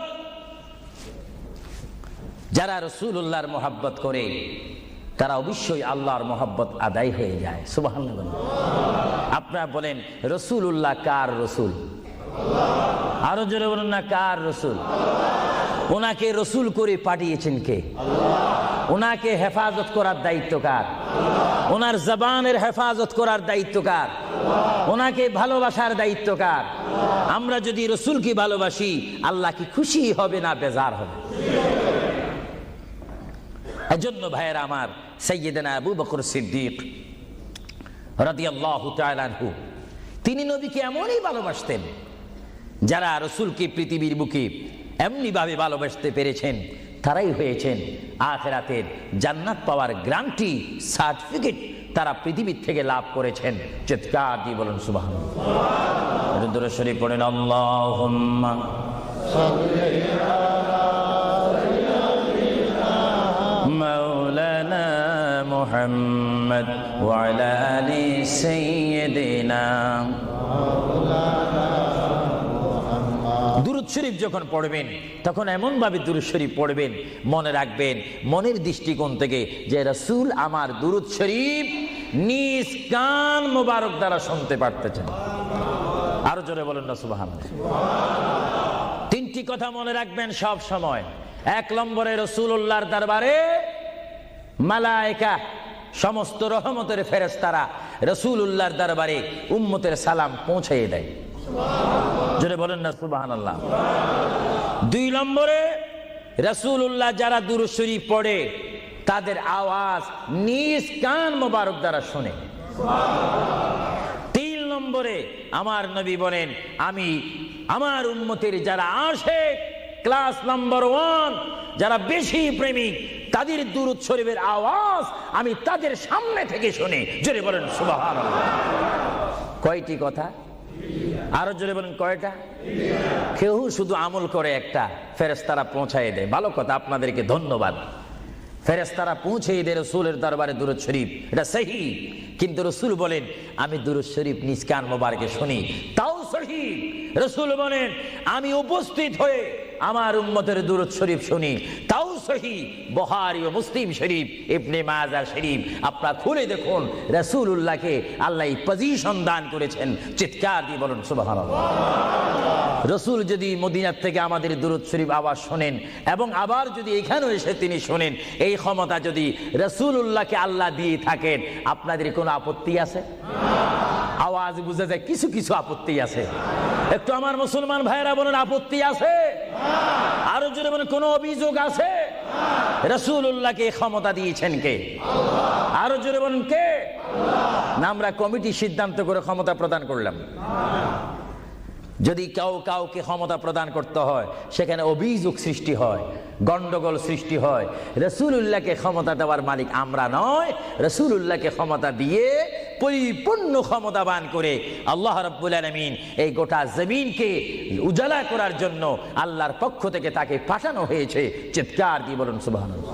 যারা রাসূলুল্লাহর মুহাব্বত করে তারা অবশ্যই আল্লাহর মুহাব্বত আদায় হয়ে যায়। সুবহানাল্লাহ। আপনারা বলেন রাসূলুল্লাহ কার রাসূল? আরো জোরে বলুন না, কার রাসূল? ওনাকে রসুল করে পাঠিয়েছেন কে? ওনাকে হেফাজত করার দায়িত্ব কার? ওনার জবানের হেফাজত করার দায়িত্ব কার? ওনাকে ভালোবাসার দায়িত্ব কার? আমরা যদি রসুলকে ভালোবাসি আল্লাহ কি খুশি হবে না বেজার হবে? এজন্য ভাইয়েরা আমার, সাইয়্যিদানা আবু বকর সিদ্দিক রাদিয়াল্লাহু তাআলা আনহু তিনি নবীকে এমনই ভালোবাসতেন, যারা রসুলকে পৃথিবীর বুকে এমনি ভাবে ভালোবাসতে পেরেছেন তারাই হয়েছেন আখিরাতের জান্নাত পাওয়ার গ্যারান্টি সার্টিফিকেট তারা পৃথিবীর থেকে লাভ করেছেন। চিৎকার দিয়ে বলেন সুবহানাল্লাহ। দরুদ শরীফ পড়েন, আল্লাহুম্মা সাল্লি আলা সাইয়্যিদিনা মাওলানা মুহাম্মদ ওয়া আলা আলি সাইয়্যিদিনা। দুরূদ শরীফ যখন পড়বেন তখন এমন ভাবে দুরূদ শরীফ পড়বেন, মনে রাখবেন মনের দৃষ্টিকোণ থেকে যে রাসূল আমার দুরূদ শরীফ নিজ কান মোবারক দ্বারা শুনতে পারতেছেন। আরো জোরে বলেন না সুবহানাল্লাহ। তিনটি কথা মনে রাখবেন সব সময়। এক নম্বরে রাসূলুল্লাহর দরবারে মালায়েকা সমস্ত রহমতের ফেরেশতারা রাসূলুল্লাহর দরবারে উম্মতের সালাম পৌঁছিয়ে দেয়। জোরে বলেন না সুবহানাল্লাহ। দুই নম্বরে রাসূলুল্লাহ যারা দুরূদ শরীফ পড়ে তাদের আওয়াজ নিজ কান মোবারক দ্বারা শুনে। তিন নম্বরে আমার নবী বলেন আমি আমার উম্মতের যারা আশিক ক্লাস নাম্বার 1 যারা বেশি প্রেমিক তাদের দুরূদ শরীফের আওয়াজ আমি তাদের সামনে থেকে শুনি। জোরে বলেন সুবহানাল্লাহ। কয়টি কথা? আরো জোরে বলেন কয়টা? কেউ শুধু আমল করে একটা, ফেরেশতারা পৌঁছায় দেয়। ভালো কথা, আপনাদেরকে ধন্যবাদ। ফেরেশতারা পৌঁছে দেয় রাসূলের দরবারে দুরূদ শরীফ, এটা সহিহ। কিন্তু রাসূল বলেন আমি দুরূদ শরীফ নিজ কান মোবারকে শুনি, তাও সহিহ। রাসূল বলেন আমি উপস্থিত হয়ে আমার উম্মতের দুরূদ শরীফ শুনি, তাও সহিহ। বুখারী ও মুসলিম শরীফ, ইবনে মাজাহ শরীফ আপনারা খুলে দেখুন। রাসূলুল্লাহকে আল্লাহ পজিশন দান করেছেন। চিৎকার দিয়ে বলুন সুবহানাল্লাহ। রাসূল যদি মদিনার থেকে আমাদের দুরূদ শরীফ আওয়াজ শোনেন এবং আবার যদি এখানেও এসে তিনি শোনেন, এই ক্ষমতা যদি রাসূলুল্লাহকে আল্লাহ দিয়ে থাকেন, আপনাদের কোনো আপত্তি আছে? আওয়াজ বুঝা যায় কিছু কিছু আপত্তি আছে। একটু আমার মুসলমান ভাইরা বলেন আপত্তি আছে? আরো জোরে বলেন কোনো অভিযোগ আছে? রাসূলুল্লাহকে ক্ষমতা দিয়েছেন কে? আরো জোরে বলেন কে? না আমরা কমিটি সিদ্ধান্ত করে ক্ষমতা প্রদান করলাম? যদি কাউকে ক্ষমতা প্রদান করতে হয় সেখানে অভিযোগ সৃষ্টি হয়, গন্ডগোল সৃষ্টি হয়। রাসূলুল্লাহকে ক্ষমতা দেওয়ার মালিক আমরা নয়। রাসূলুল্লাহকে ক্ষমতা দিয়ে পরিপূর্ণ ক্ষমতাবান করে আল্লাহ রাব্বুল আলামিন এই গোটা জমিনকে উজালা করার জন্য আল্লাহর পক্ষ থেকে তাকে পাঠানো হয়েছে। চিৎকার দিয়ে বলুন সুবহানাল্লাহ।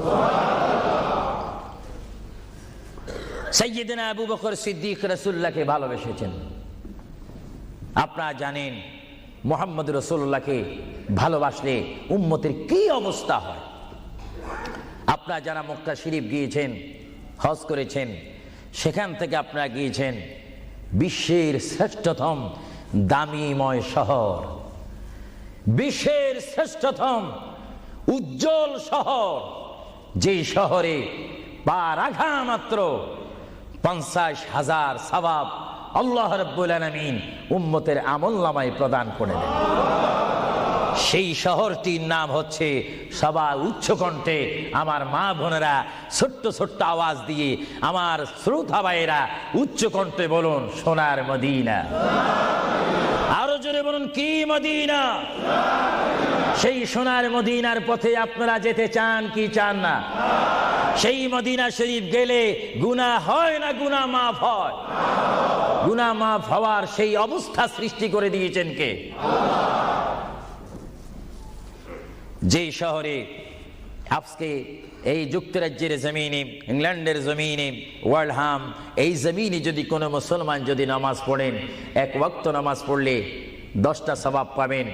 সাইয়্যিদনা আবু বকর সিদ্দিক রাসূলুল্লাহকে ভালোবেসেছেন। আপনারা জানেন মুহাম্মদ রাসূলুল্লাহকে ভালোবাসলে উম্মতের কি অবস্থা হয়। আপনারা যারা মক্কা শরীফ গিয়েছেন, হজ করেছেন, সেখান থেকে আপনারা গিয়েছেন বিশ্বের শ্রেষ্ঠতম দামিময় শহর, বিশ্বের শ্রেষ্ঠতম উজ্জ্বল শহর, যেই শহরে পা রাখা মাত্র 50,000 সওয়াব আল্লাহ রাব্বুল আলামিন উম্মতের আমলনামায় প্রদান করে দেন। সেই শহরটির নাম হচ্ছে, সবাই উচ্চ কণ্ঠে আমার মা বোনেরা ছোট্ট ছোট্ট আওয়াজ দিয়ে আমার শ্রোতা ভাইয়েরা উচ্চ কণ্ঠে বলুন সোনার মদিনা। আরো জোরে বলুন কি মদিনা? সেই সোনার মদিনার পথে আপনারা যেতে চান কি চান না? সেই মদিনা শরীফ গেলে গুনাহ হয় না গুনাহ মাফ হয়? গুনাহ মাফ হওয়ার সেই অবস্থা সৃষ্টি করে দিয়েছেন কে? যেই শহরে আজকে এই যুক্তরাজ্যের জমিনে, ইংল্যান্ডের জমিনে, ওয়ার্ল্ডহাম এই জমিনে যদি কোনো মুসলমান যদি নামাজ পড়েন, এক ওয়াক্ত নামাজ পড়লে 10টা সওয়াব পাবেন,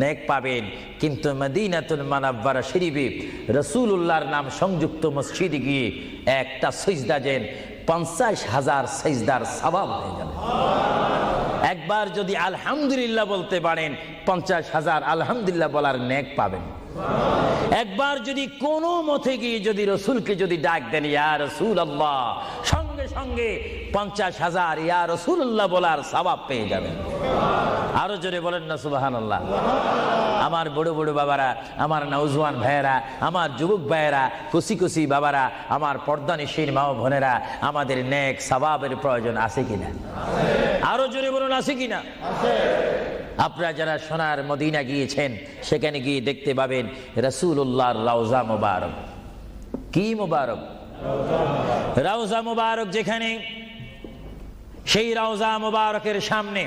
নেক পাবেন। কিন্তু মদিনাতুল মুনাওয়ারা শরীফে রাসূলুল্লাহর নাম সংযুক্ত মসজিদে গিয়ে একটা সিজদা দেন, 50,000 সিজদার সওয়াব হয়ে যাবে। একবার যদি আলহামদুলিল্লাহ বলতে পারেন 50,000 আলহামদুলিল্লাহ বলার নেক পাবেন। একবার যদি কোনো মতে গিয়ে যদি রাসূলকে যদি ডাক দেন ইয়া রাসূলুল্লাহ, সঙ্গে সঙ্গে 50,000 ইয়া রাসূলুল্লাহ বলার সওয়াব পেয়ে যাবেন। আরো জোরে বলেন না সুবহানাল্লাহ। আমার বড় বড় বাবারা, আমার নওজোয়ান ভাইয়েরা, আমার যুবক ভাইয়েরা, কুসি কুসি বাবারা, আমার পর্দানিশীন মা ও বোনেরা, আমাদের নেক সওয়াবের প্রয়োজন আছে কিনা? আরো জোরে বলুন আছে কিনা? আপনারা যারা সোনার মদিনা গিয়েছেন সেখানে গিয়ে দেখতে পাবেন রাসূলুল্লাহর রওজা মুবারক। কি মুবারক? রওজা মুবারক। যেখানে সেই রওজা মুবারকের সামনে,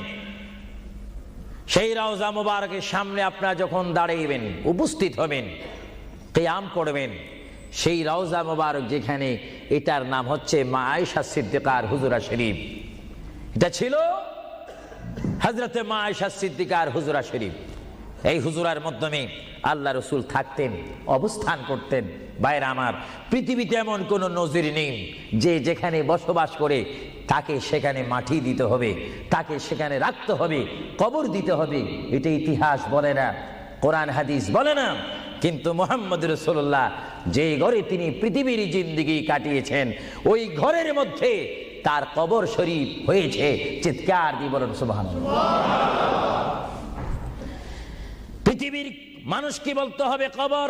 সেই রওজা মুবারকের সামনে আপনারা যখন দাঁড়াইবেন, উপস্থিত হবেন, কিয়াম করবেন, সেই রওজা মুবারক যেখানে এটার নাম হচ্ছে মা আয়েশা সিদ্দিকার হুজরা শরীফ। এটা ছিল হযরতে মা আয়েশা সিদ্দিকার হুজরা শরীফ। এই হুজরার মাধ্যমে আল্লাহ রসুল থাকতেন, অবস্থান করতেন। ভাইরা আমার, পৃথিবীতে এমন কোনো নজির নেই যে যেখানে বসবাস করে তাকে সেখানে মাটি দিতে হবে, তাকে সেখানে রাখতে হবে, কবর দিতে হবে। এটা ইতিহাস বলে না, কোরআন হাদিস বলে না। কিন্তু মুহাম্মদ রাসূলুল্লাহ যে ঘরে তিনি পৃথিবীর জিন্দেগি কাটিয়েছেন, ওই ঘরের মধ্যে তার কবর শরীফ হয়েছে। চিৎকার দিয়ে বলুন সুবহানাল্লাহ। পৃথিবীর মানুষকে বলতে হবে কবর,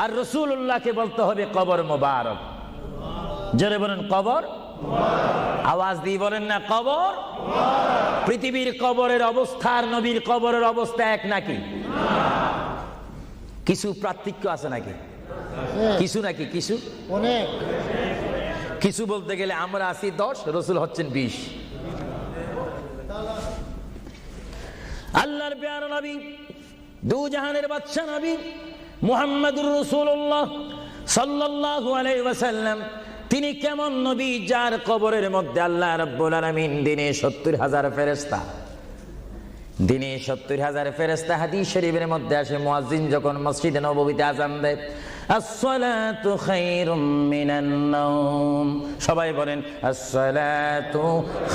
আর রাসূলুল্লাহকে বলতে হবে কবর মোবারক। জোরে বলেন কবর, আওয়াজ দিয়ে বলেন না কবর। পৃথিবীর কবরের অবস্থা আর নবীর কবরের অবস্থা এক নাকি? কিছু পার্থক্য আছে নাকি? কিছু নাকি? কিছু অনেক। কিছু বলতে গেলে আমরা আছি 10, রসুল হচ্ছেন 20। আল্লাহর প্যারা নবী, দু জাহানের বাদশা নবী মুহাম্মদুর রাসূলুল্লাহ সাল্লাল্লাহু আলাইহি ওয়াসাল্লাম, তিনি কেমন নবী যার কবরের মধ্যে আল্লাহ রাব্বুল আলামিন দিনে 70,000 ফেরেশতা, দিনে 70,000 ফেরেশতা। হাদিস শরীফের মধ্যে আসে মুয়াজ্জিন যখন মসজিদে নববীতে আযান দেয়, আসসালাতু খায়রুম মিনান নাওম, সবাই বলেন আসসালাতু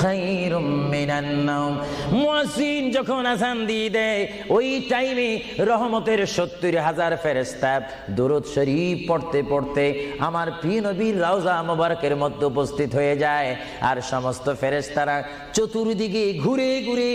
খায়রুম মিনান নাওম। মুয়াজ্জিন যখন আযান দিয়ে দেয়, ওই টাইমে রহমতের 70,000 ফেরেশতা দুরূদ শরীফ পড়তে পড়তে আমার প্রিয় নবীর রওজা মুবারকের মধ্যে উপস্থিত হয়ে যায়। আর সমস্ত ফেরেশতারা চতুর্দিকে ঘুরে ঘুরে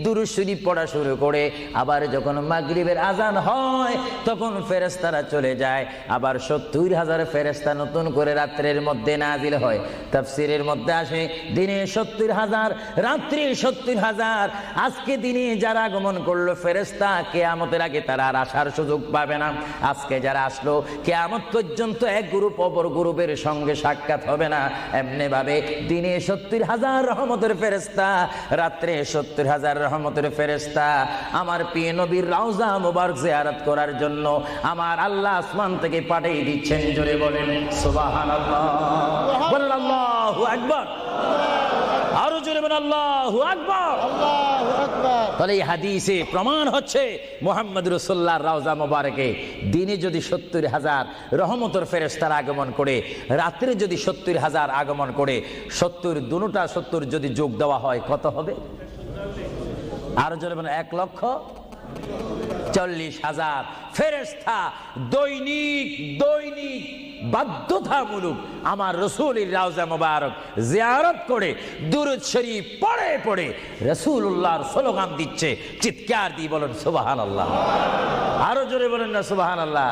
দুরূদ শরীফ পড়া শুরু করে। আবার যখন মাগরিবের আযান হয়, তখন ফেরেশতারা চলে যায়। আবার 70,000 ফেরেশতা নতুন করে রাত্রের মধ্যে নাজিল হয়। তাফসীরের মধ্যে আসে দিনে 70,000, রাত্রে 70,000। আজকে দিনে যারা আগমন করলো ফেরেশতা, কিয়ামতের আগে তারা আর আসার সুযোগ পাবে না। আজকে যারা আসলো, কিয়ামত পর্যন্ত এক গ্রুপ অপর গ্রুপের সঙ্গে সাক্ষাৎ হবে না। এমনি ভাবে দিনে 70,000 রহমতের ফেরেশতা, রাত্রে 70,000 রহমতের ফেরেশতা আমার প্রিয় নবীর রওজা মুবারক জিয়ারত করার জন্য আমার আল্লাহ আসমান থেকে পাঠিয়ে দিচ্ছেন। জোরে বলেন সুবহানাল্লাহ, বলেন আল্লাহু আকবার, আরো জোরে বলেন আল্লাহু আকবার, আল্লাহু আকবার। তাহলে এই হাদিসে প্রমাণ হচ্ছে মুহাম্মদ রাসূলুল্লাহর রওজা মুবারকে দিনে যদি 70,000 রহমতের ফেরেশতারা আগমন করে, রাত্রে যদি 70,000 আগমন করে, 70 দুটোটা 70 যদি যোগ দেওয়া হয় কত হবে? আরো জোরে বলেন 1,40,000 ফেরেশতা দৈনিক বাধ্যতামূলক আমার রাসূলের রওজা মুবারক জিয়ারত করে দুরূদ শরীফ পড়ে পড়ে রাসূলুল্লাহর স্লোগান দিচ্ছে। চিৎকার দিয়ে বলেন সুবহানাল্লাহ, আরো জোরে বলেন না সুবহানাল্লাহ।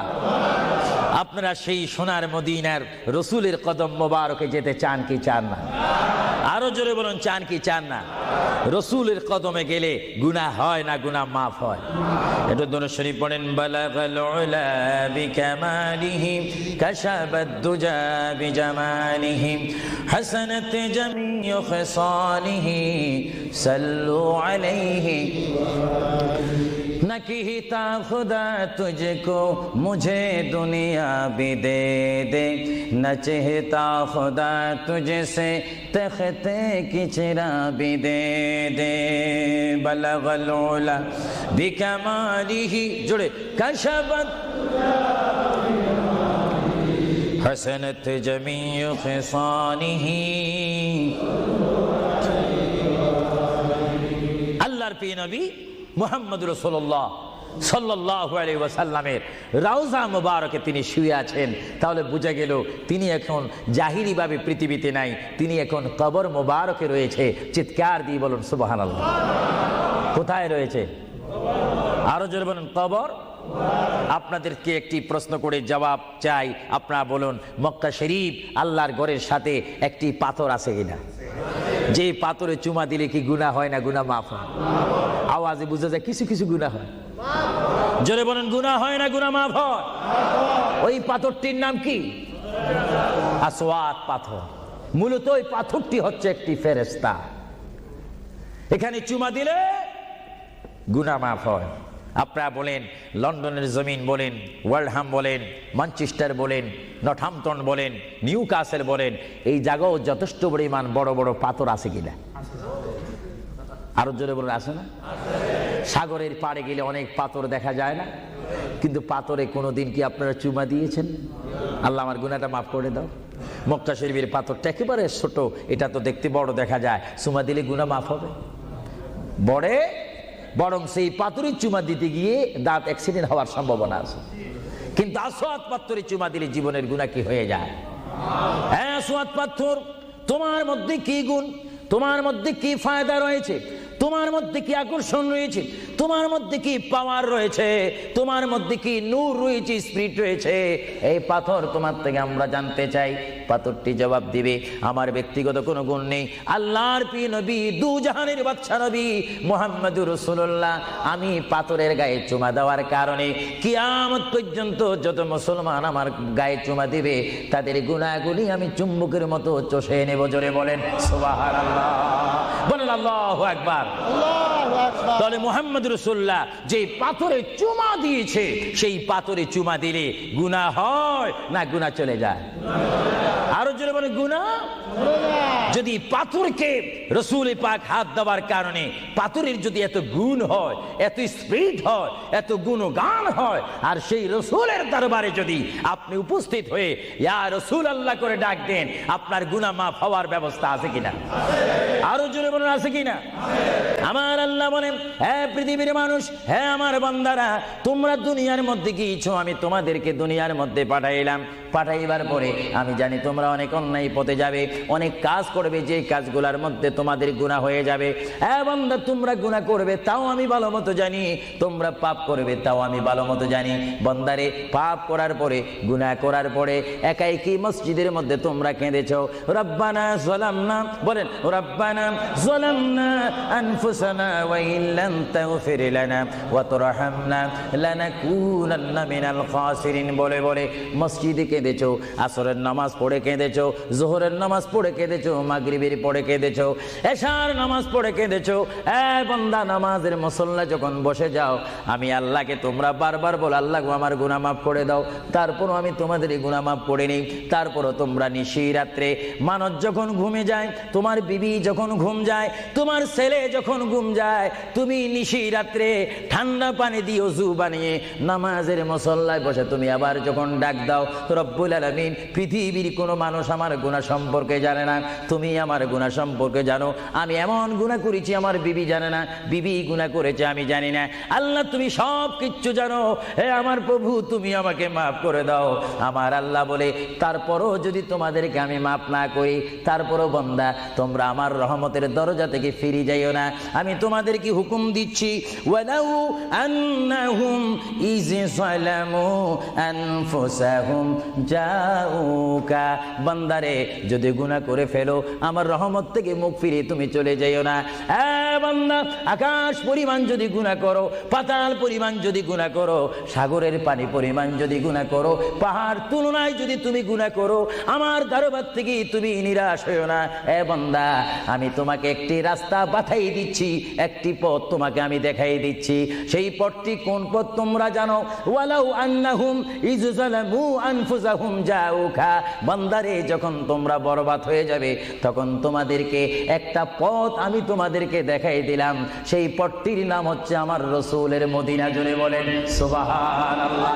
আপনারা সেই সোনার মদিনার রাসূলের কদম মুবারকে যেতে চান কি চান না? আরো জোরে বলেন চান কি চান না? রাসূলের কদমে গেলে গুনাহ হয় না, গুনাহ মাফ হয়। এটা দরুদ শরীফ পড়েন, বালাগাল উলা বিকামালিহি কাশাবাদ দুজা বিজামালিহি হাসানাত জামিউ খিসালিহি সাল্লু আলাইহি नकीता खुदा तुझको मुझे दुनिया भी दे दे, न चाहता खुदा तुझसे तख्ते की चिरा भी दे दे। बलगल उला बिकमालिही, जुड़े कशबत हसनत जमीउ खिसालिही। अल्लाहर प्रिय नबी মুহাম্মদ রাসূলুল্লাহ সাল্লাল্লাহু আলাইহি ওয়াসাল্লামের রওজা মুবারকে তিনি শুয়ে আছেন। তাহলে বোঝা গেল তিনি এখন জাহিরি ভাবে পৃথিবীতে নাই, তিনি এখন কবর মুবারকে রয়েছে। চিৎকার দিয়ে বলুন সুবহানাল্লাহ। কোথায় রয়েছে? আরো জোরে বলুন কবর। আপনাদেরকে একটি প্রশ্ন করে জবাব চাই, আপনারা বলুন মক্কা শরীফ আল্লাহর ঘরের সাথে একটি পাথর আছে কিনা? যে পাথরে চুমা দিলে কি গুনাহ হয় না গুনাহ মাফ হয়? আওয়াজে বোঝা যায় কিছু কিছু গুনাহ হয়। জোরে বলেন গুনাহ হয় না গুনাহ মাফ হয়? ওই পাথরটির নাম কি? আসওয়াদ পাথর। মূলত ওই পাথরটি হচ্ছে একটি ফেরেশতা। এখানে চুমা দিলে গুনাহ মাফ হয়। আপনারা বলেন লন্ডনের জমিন বলেন, ওয়ার্ল্ডহাম বলেন, ম্যানচেস্টার বলেন, নর্থহ্যাম্পটন বলেন, নিউ কাসেল বলেন, এই জায়গাও যথেষ্ট পরিমাণ বড় বড় পাথর আছে কিনা? আরো জোরে বলে আছে না? সাগরের পাড়ে গেলে অনেক পাথর দেখা যায় না? কিন্তু পাথরে কোনোদিন কি আপনারা চুমা দিয়েছেন? আল্লাহ আমার গুনাহটা মাফ করে দাও। মক্কা শরীফের পাথরটা একেবারে ছোট, এটা তো দেখতে বড় দেখা যায়, চুমা দিলে গুনাহ মাফ হবে? বরং সেই পাথরের চুমা দিতে গিয়ে দাঁত অ্যাক্সিডেন্ট হওয়ার সম্ভাবনা আছে। কিন্তু আসওয়াদ পাথরে চুমা দিলে জীবনের গুনাহ কি হয়ে যায়? হ্যাঁ, আসওয়াদ পাথর, তোমার মধ্যে কি গুণ, তোমার মধ্যে কি ফায়দা রয়েছে, তোমার মধ্যে কি আকর্ষণ রয়েছে, তোমার মধ্যে কি পাওয়ার রয়েছে, তোমার মধ্যে কি নূর রয়েছে, স্পিরিট রয়েছে, এই পাথর তোমার থেকে আমরা জানতে চাই। পাথরটি জবাব দিবে, আমার ব্যক্তিগত কোনো গুণ নেই, আল্লাহর প্রিয় নবী, দু জাহানের বাদশা নবী মুহাম্মদুর রাসূলুল্লাহ, আমি পাথরের গায়ে চুমা দেওয়ার কারণে কিয়ামত পর্যন্ত যত মুসলমান আমার গায়ে চুমা দিবে তাদের গুনাহগুলি আমি চুম্বকের মতো চষে নেব। জোরে বলেন সুবহানাল্লাহ, বলেন আল্লাহু আকবার। তাহলে মুহাম্মদ রাসূলুল্লাহ যে পাথরে চুমা দিয়েছে, সেই পাথরে চুমা দিলে গুনাহ হয় না গুনাহ চলে যায়? আরো জোরে বলেন গুনাহ। যদি পাথরকে রাসূল পাক হাত দেওয়ার কারণে পাথরের যদি এত গুণ হয়, এত স্পিরিট হয়, এত গুণগান হয়, আর সেই রাসূলের দরবারে যদি আপনি উপস্থিত হয়ে ইয়া রাসূলুল্লাহ করে ডাক দেন, আপনার গুনাহ মাফ হওয়ার ব্যবস্থা আছে কিনা? আরো জোরে বলেন আছে কিনা? আমার আল্লাহ বলেন, হ্যাঁ পৃথিবীর মানুষ, হ্যাঁ আমার বান্দারা, তোমরা দুনিয়ার মধ্যে গিয়েছো, আমি তোমাদেরকে দুনিয়ার মধ্যে পাঠাইলাম। পাঠাইবার পরে আমি জানি তোমরা অনেক অন্যায় পথে যাবে, অনেক কাজ করবে, যে কাজগুলোর মধ্যে তোমাদের গুনাহ হয়ে যাবে। হ্যাঁ বান্দা, তোমরা গুনাহ করবে তাও আমি ভালো মতো জানি, তোমরা পাপ করবে তাও আমি ভালো মতো জানি। বান্দারে, পাপ করার পরে, গুনাহ করার পরে একাই কি মসজিদের মধ্যে তোমরা কেঁদেছো, রব্বানা যালামনা, বলেন রব্বানা যালামনা আনফুসানা ওয়া ইল্লাম তাগফির লানা ওয়া তারহামনা লানাকুনান্না মিনাল খাসিরিন বলে বলে মসজিদে কেঁদেছো, আসরের নামাজ পড়ে কেঁদেছো, যোহরের নামাজ পড়ে কেঁদেছো, মাগরিবের পড়ে কেঁদেছো, এশার নামাজ পড়ে কেঁদেছো। বান্দা, নামাজের মুসল্লা যখন বসে যাও, আমি আল্লাহকে তোমরা বারবার বল, আল্লাহ আমার গুনাহ মাফ করে দাও, তারপরও আমি তোমাদের গুনাহ মাফ করে নিই। তারপরও তোমরা নিশি রাত্রে, মানুষ যখন ঘুমে যায়, তোমার বিবি যখন ঘুম যায়, তোমার ছেলে যখন ঘুম যায়, তুমি নিশি রাত্রে ঠান্ডা পানি দিয়ে ওযু বানিয়ে নামাজের মুসল্লায় বসে তুমি আবার যখন ডাক দাও, রব্বুল আলামিন, পৃথিবীর কোনো মানুষ আমার গুনাহ সম্পর্কে জানে না, তুমি আমার গুনাহ সম্পর্কে জানো। আমি এমন গুনাহ করেছি আমার বিবি জানে না, বিবি গুনাহ করেছে আমি জানি না। আল্লাহ, তুমি সব কিচ্ছু জানো, হে আমার প্রভু, তুমি আমাকে মাফ করে দাও। আমার আল্লাহ বলে, তারপরও যদি তোমাদেরকে আমি মাফ না করি, তারপরও বান্দা, তোমরা আমার রহমতের দরজা থেকে ফিরে যাইও না। আমি তোমাদেরকে হুকুম দিচ্ছি, ওয়ালাউ আন্নাহুম ইয যালামু আনফুসাহুম জাউকা, বান্দারে, যদি গুনাহ করে ফেলো, আমার রহমত থেকে মুখ ফিরিয়ে তুমি চলে যাইও না। বান্দা, আকাশ পরিমাণ যদি গুনাহ করো, পাতাল পরিমাণ যদি গুনাহ করো, সাগরের পানি পরিমাণ যদি গুনাহ করো, পাহাড় তুলনায় যদি তুমি গুনাহ করো, আমার দরবার থেকে তুমি নিরাশ হইও না। বান্দা, আমি তোমাকে একটি রাস্তা বাতাই দিচ্ছি, একটি পথ তোমাকে আমি দেখাই দিচ্ছি। সেই পথটি কোন পথ তোমরা জানো? ওয়ালাউ আন্নাহুম ইয যালামু আনফুসাহুম জাউকা, বান্দারে, যখন তোমরা বরবাদ হয়ে যাবে, তখন তোমাদেরকে একটা পথ আমি তোমাদেরকে দেখাই দিলাম। সেই পথটির নাম হচ্ছে আমার রাসূলের মদিনা। জোরে বলেন সুবহানাল্লাহ।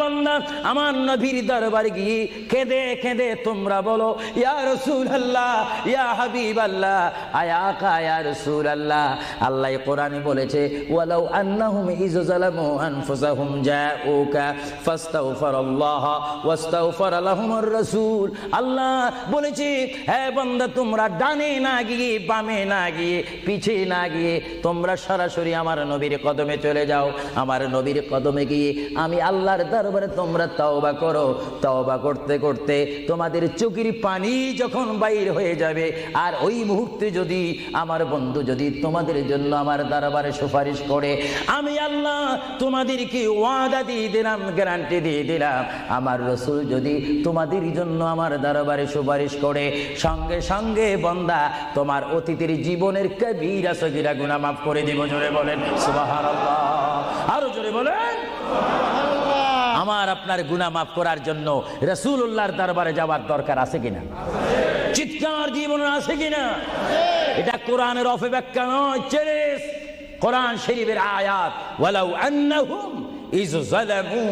বান্দা, আমার নবীর দরবারে গিয়ে কেঁদে কেঁদে তোমরা বলো, ইয়া রাসূলুল্লাহ, ইয়া হাবিবাল্লাহ, আয়াকা ইয়া রাসূলুল্লাহ। আল্লাহ কোরআনে বলেছে, ওয়ালাউ আন্নাহুম ইয যালামু আনফুসাহুম জাউকা ফাস্তাগফিরুল্লাহ ওয়াস্তাগফার লাহুমুর রাসূল। আল্লাহ বলেছে, হে বান্দা, তোমরা ডানে না গিয়ে, বামে না গিয়ে, পিছে না গিয়ে, তোমরা সরাসরি আমার নবীর কদমে চলে যাও। আমার নবীর কদমে গিয়ে আমি আল্লাহর দরবারে তোমরা তওবা করো। তওবা করতে করতে তোমাদের চোখের পানি যখন বাইর হয়ে যাবে, আর ওই মুহূর্তে যদি আমার বন্ধু যদি তোমাদের জন্য আমার দরবারে সুপারিশ করে, আমি আল্লাহ তোমাদেরকে ওয়াদা দিয়ে দিলাম, গ্যারান্টি দিয়ে দিলাম, আমার রাসূল যদি তোমাদের জন্য আমার দরবারে সুপারিশ করে, সঙ্গে সঙ্গে বান্দা, তোমার অতীতের জীবনের কবিরা সগীরা গুনাহ মাফ করে দিব। জোরে বলেন সুবহানাল্লাহ। আরো জোরে বলেন। আমার আপনার গুনাহ মাফ করার জন্য রাসূলুল্লাহর দরবারে যাওয়ার দরকার আছে কিনা? চিৎকার জীবন আছে কিনা? এটা কোরআনের অপব্যাখ্যা নয়, চ্যালেঞ্জ। কোরআন শরীফের আয়াত, ওয়ালাউ আন্নাহুম ইয যালামু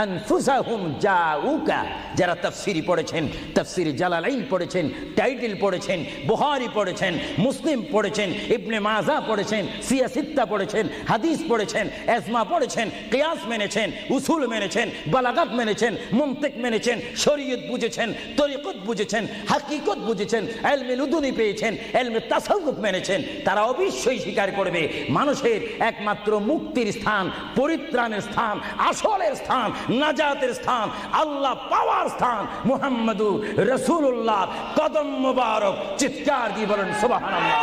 আনফুসাহুম জাউকা। যারা তাফসীর পড়েছেন, তাফসীর জালালাইন পড়েছেন, টাইটেল পড়েছেন, বুখারী পড়েছেন, মুসলিম পড়েছেন, ইবনে মাজাহ পড়েছেন, সিয়াসিত্তা পড়েছেন, হাদিস পড়েছেন, ইজমা পড়েছেন, কিয়াস মেনেছেন, উসুল মেনেছেন, বালাগাত মেনেছেন, মুনতিক মেনেছেন, শরীয়ত বুঝেছেন, তরিকত বুঝেছেন, হাকিকত বুঝেছেন, ইলমে লুদুনি পেয়েছেন, ইলমে তাসাউফ মেনেছেন, তারা অবশ্যই স্বীকার করবে মানুষের একমাত্র মুক্তির স্থান, পরিত্রাণের স্থান, আসলের স্থান, নাজাতের স্থান, আল্লাহ পাওয়ার স্থান মুহাম্মাদুর রাসূলুল্লাহ কদম মুবারক। চিৎকার দিয়ে বলেন সুবহানাল্লাহ।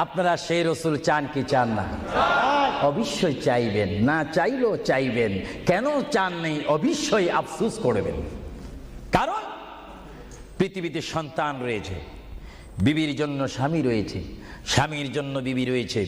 আপনারা সেই রসুল চান কি চান না? অবশ্যই চাইবেন, না চাইলেও চাইবেন। কেন চান নেই? অবশ্যই আফসোস করবেন। কারণ পৃথিবীতে সন্তান রয়েছে, বিবির জন্য স্বামী রয়েছে, স্বামীর জন্য বিবি রয়েছে,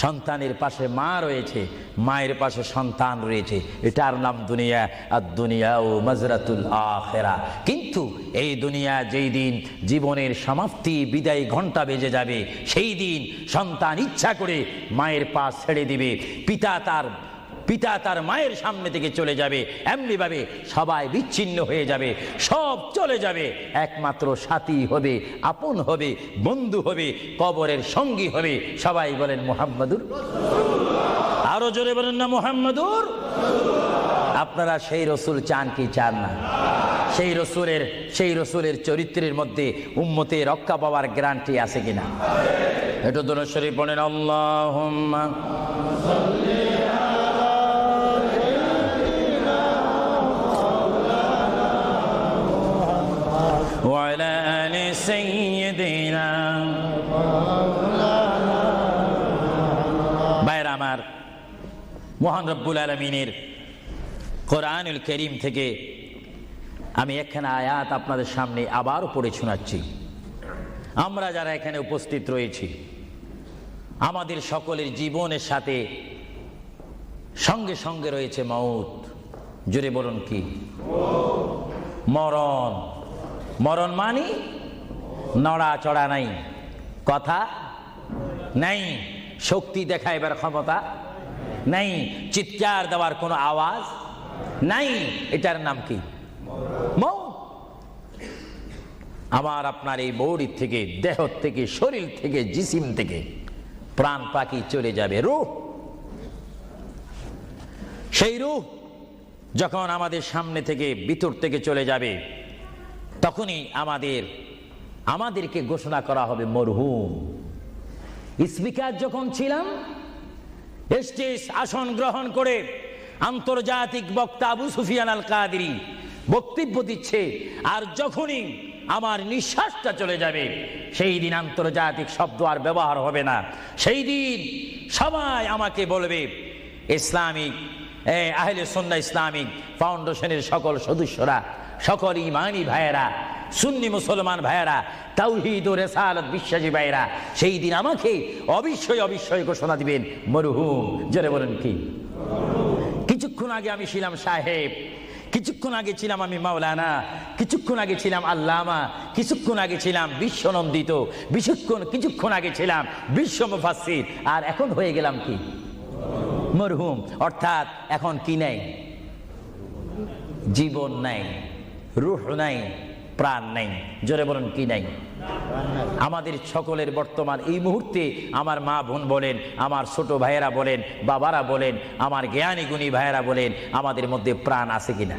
সন্তানের পাশে মা রয়েছে, মায়ের পাশে সন্তান রয়েছে। এটার নাম দুনিয়া। আর দুনিয়া ও মাজরাতুল আখিরা। কিন্তু এই দুনিয়া যেই দিন জীবনের সমাপ্তি, বিদায় ঘন্টা বেজে যাবে, সেই দিন সন্তান ইচ্ছা করে মায়ের পা ছেড়ে দিবে, পিতা তার মায়ের সামনে থেকে চলে যাবে। এমনিভাবে সবাই বিচ্ছিন্ন হয়ে যাবে, সব চলে যাবে। একমাত্র সাথী হবে, আপন হবে, বন্ধু হবে, কবরের সঙ্গী হবে। সবাই বলেন মুহাম্মাদুর। আরো জোরে বলেন না মুহাম্মাদুর। আপনারা সেই রসুল চান কি চান না? সেই রসুলের চরিত্রের মধ্যে উম্মতে রক্ষা পাওয়ার গ্যারান্টি আছে কিনা? একটু দুরূদ শরীফ পড়েন। আল্লাহুম্মা وعلى آل سيدنا। ভাইরা আমার, মহান রব্বুল আলামিনের কোরআনুল কারীম থেকে আমি একখানা আয়াত আপনাদের সামনে আবারও পড়ে শোনাচ্ছি। আমরা যারা এখানে উপস্থিত রয়েছি, আমাদের সকলের জীবনের সাথে সঙ্গে সঙ্গে রয়েছে মউত। জোরে বলুন কি? মরণ। মরণ মানে নড়াচড়া নাই, কথা নাই, শক্তি দেখাইবার ক্ষমতা নাই, চিৎকার দেওয়ার কোনো আওয়াজ নাই। এটার নাম কি? মউত। আমার আপনার এই বডি থেকে, দেহ থেকে, শরীর থেকে, জিসিম থেকে প্রাণ পাখি চলে যাবে, রূহ। সেই রূহ যখন আমাদের সামনে থেকে, ভিতর থেকে চলে যাবে, তখনই আমাদেরকে ঘোষণা করা হবে মরহুম। স্পিকার যখন ছিলাম, স্টেজ আসন গ্রহণ করে আন্তর্জাতিক বক্তা আবু সুফিয়ান আল কাদেরী বক্তব্য দিচ্ছে, আর যখনই আমার নিঃশ্বাসটা চলে যাবে, সেই দিন আন্তর্জাতিক শব্দ আর ব্যবহার হবে না। সেই দিন সবাই আমাকে বলবে, ইসলামিক আহলে সুন্নাহ ইসলামিক ফাউন্ডেশনের সকল সদস্যরা, সকল ইমানি ভাইয়েরা, সুন্নি মুসলমান ভাইয়েরা, তাওহীদ ও রিসালাত বিশ্বাসী ভাইয়েরা, সেই দিন আমাকে অবশ্যই ঘোষণা দিবেন মরহুম। জোরে বলেন কি? কিছুক্ষণ আগে আমি ছিলাম সাহেব, কিছুক্ষণ আগে ছিলাম আমি মাওলানা, কিছুক্ষণ আগে ছিলাম আল্লামা, কিছুক্ষণ আগে ছিলাম বিশ্বনন্দিত, কিছুক্ষণ আগে ছিলাম বিশ্ব মুফাসসির, আর এখন হয়ে গেলাম কি? মরহুম। অর্থাৎ এখন কি নাই? জীবন নাই, রূহ নাই, প্রাণ নাই। জোরে বলেন কি নাই? আমাদের সকলের বর্তমান এই মুহূর্তে আমার মা বোন বলেন, আমার ছোট ভাইয়েরা বলেন, বাবারা বলেন, আমার জ্ঞানী গুণী ভাইয়েরা বলেন, আমাদের মধ্যে প্রাণ আছে কিনা?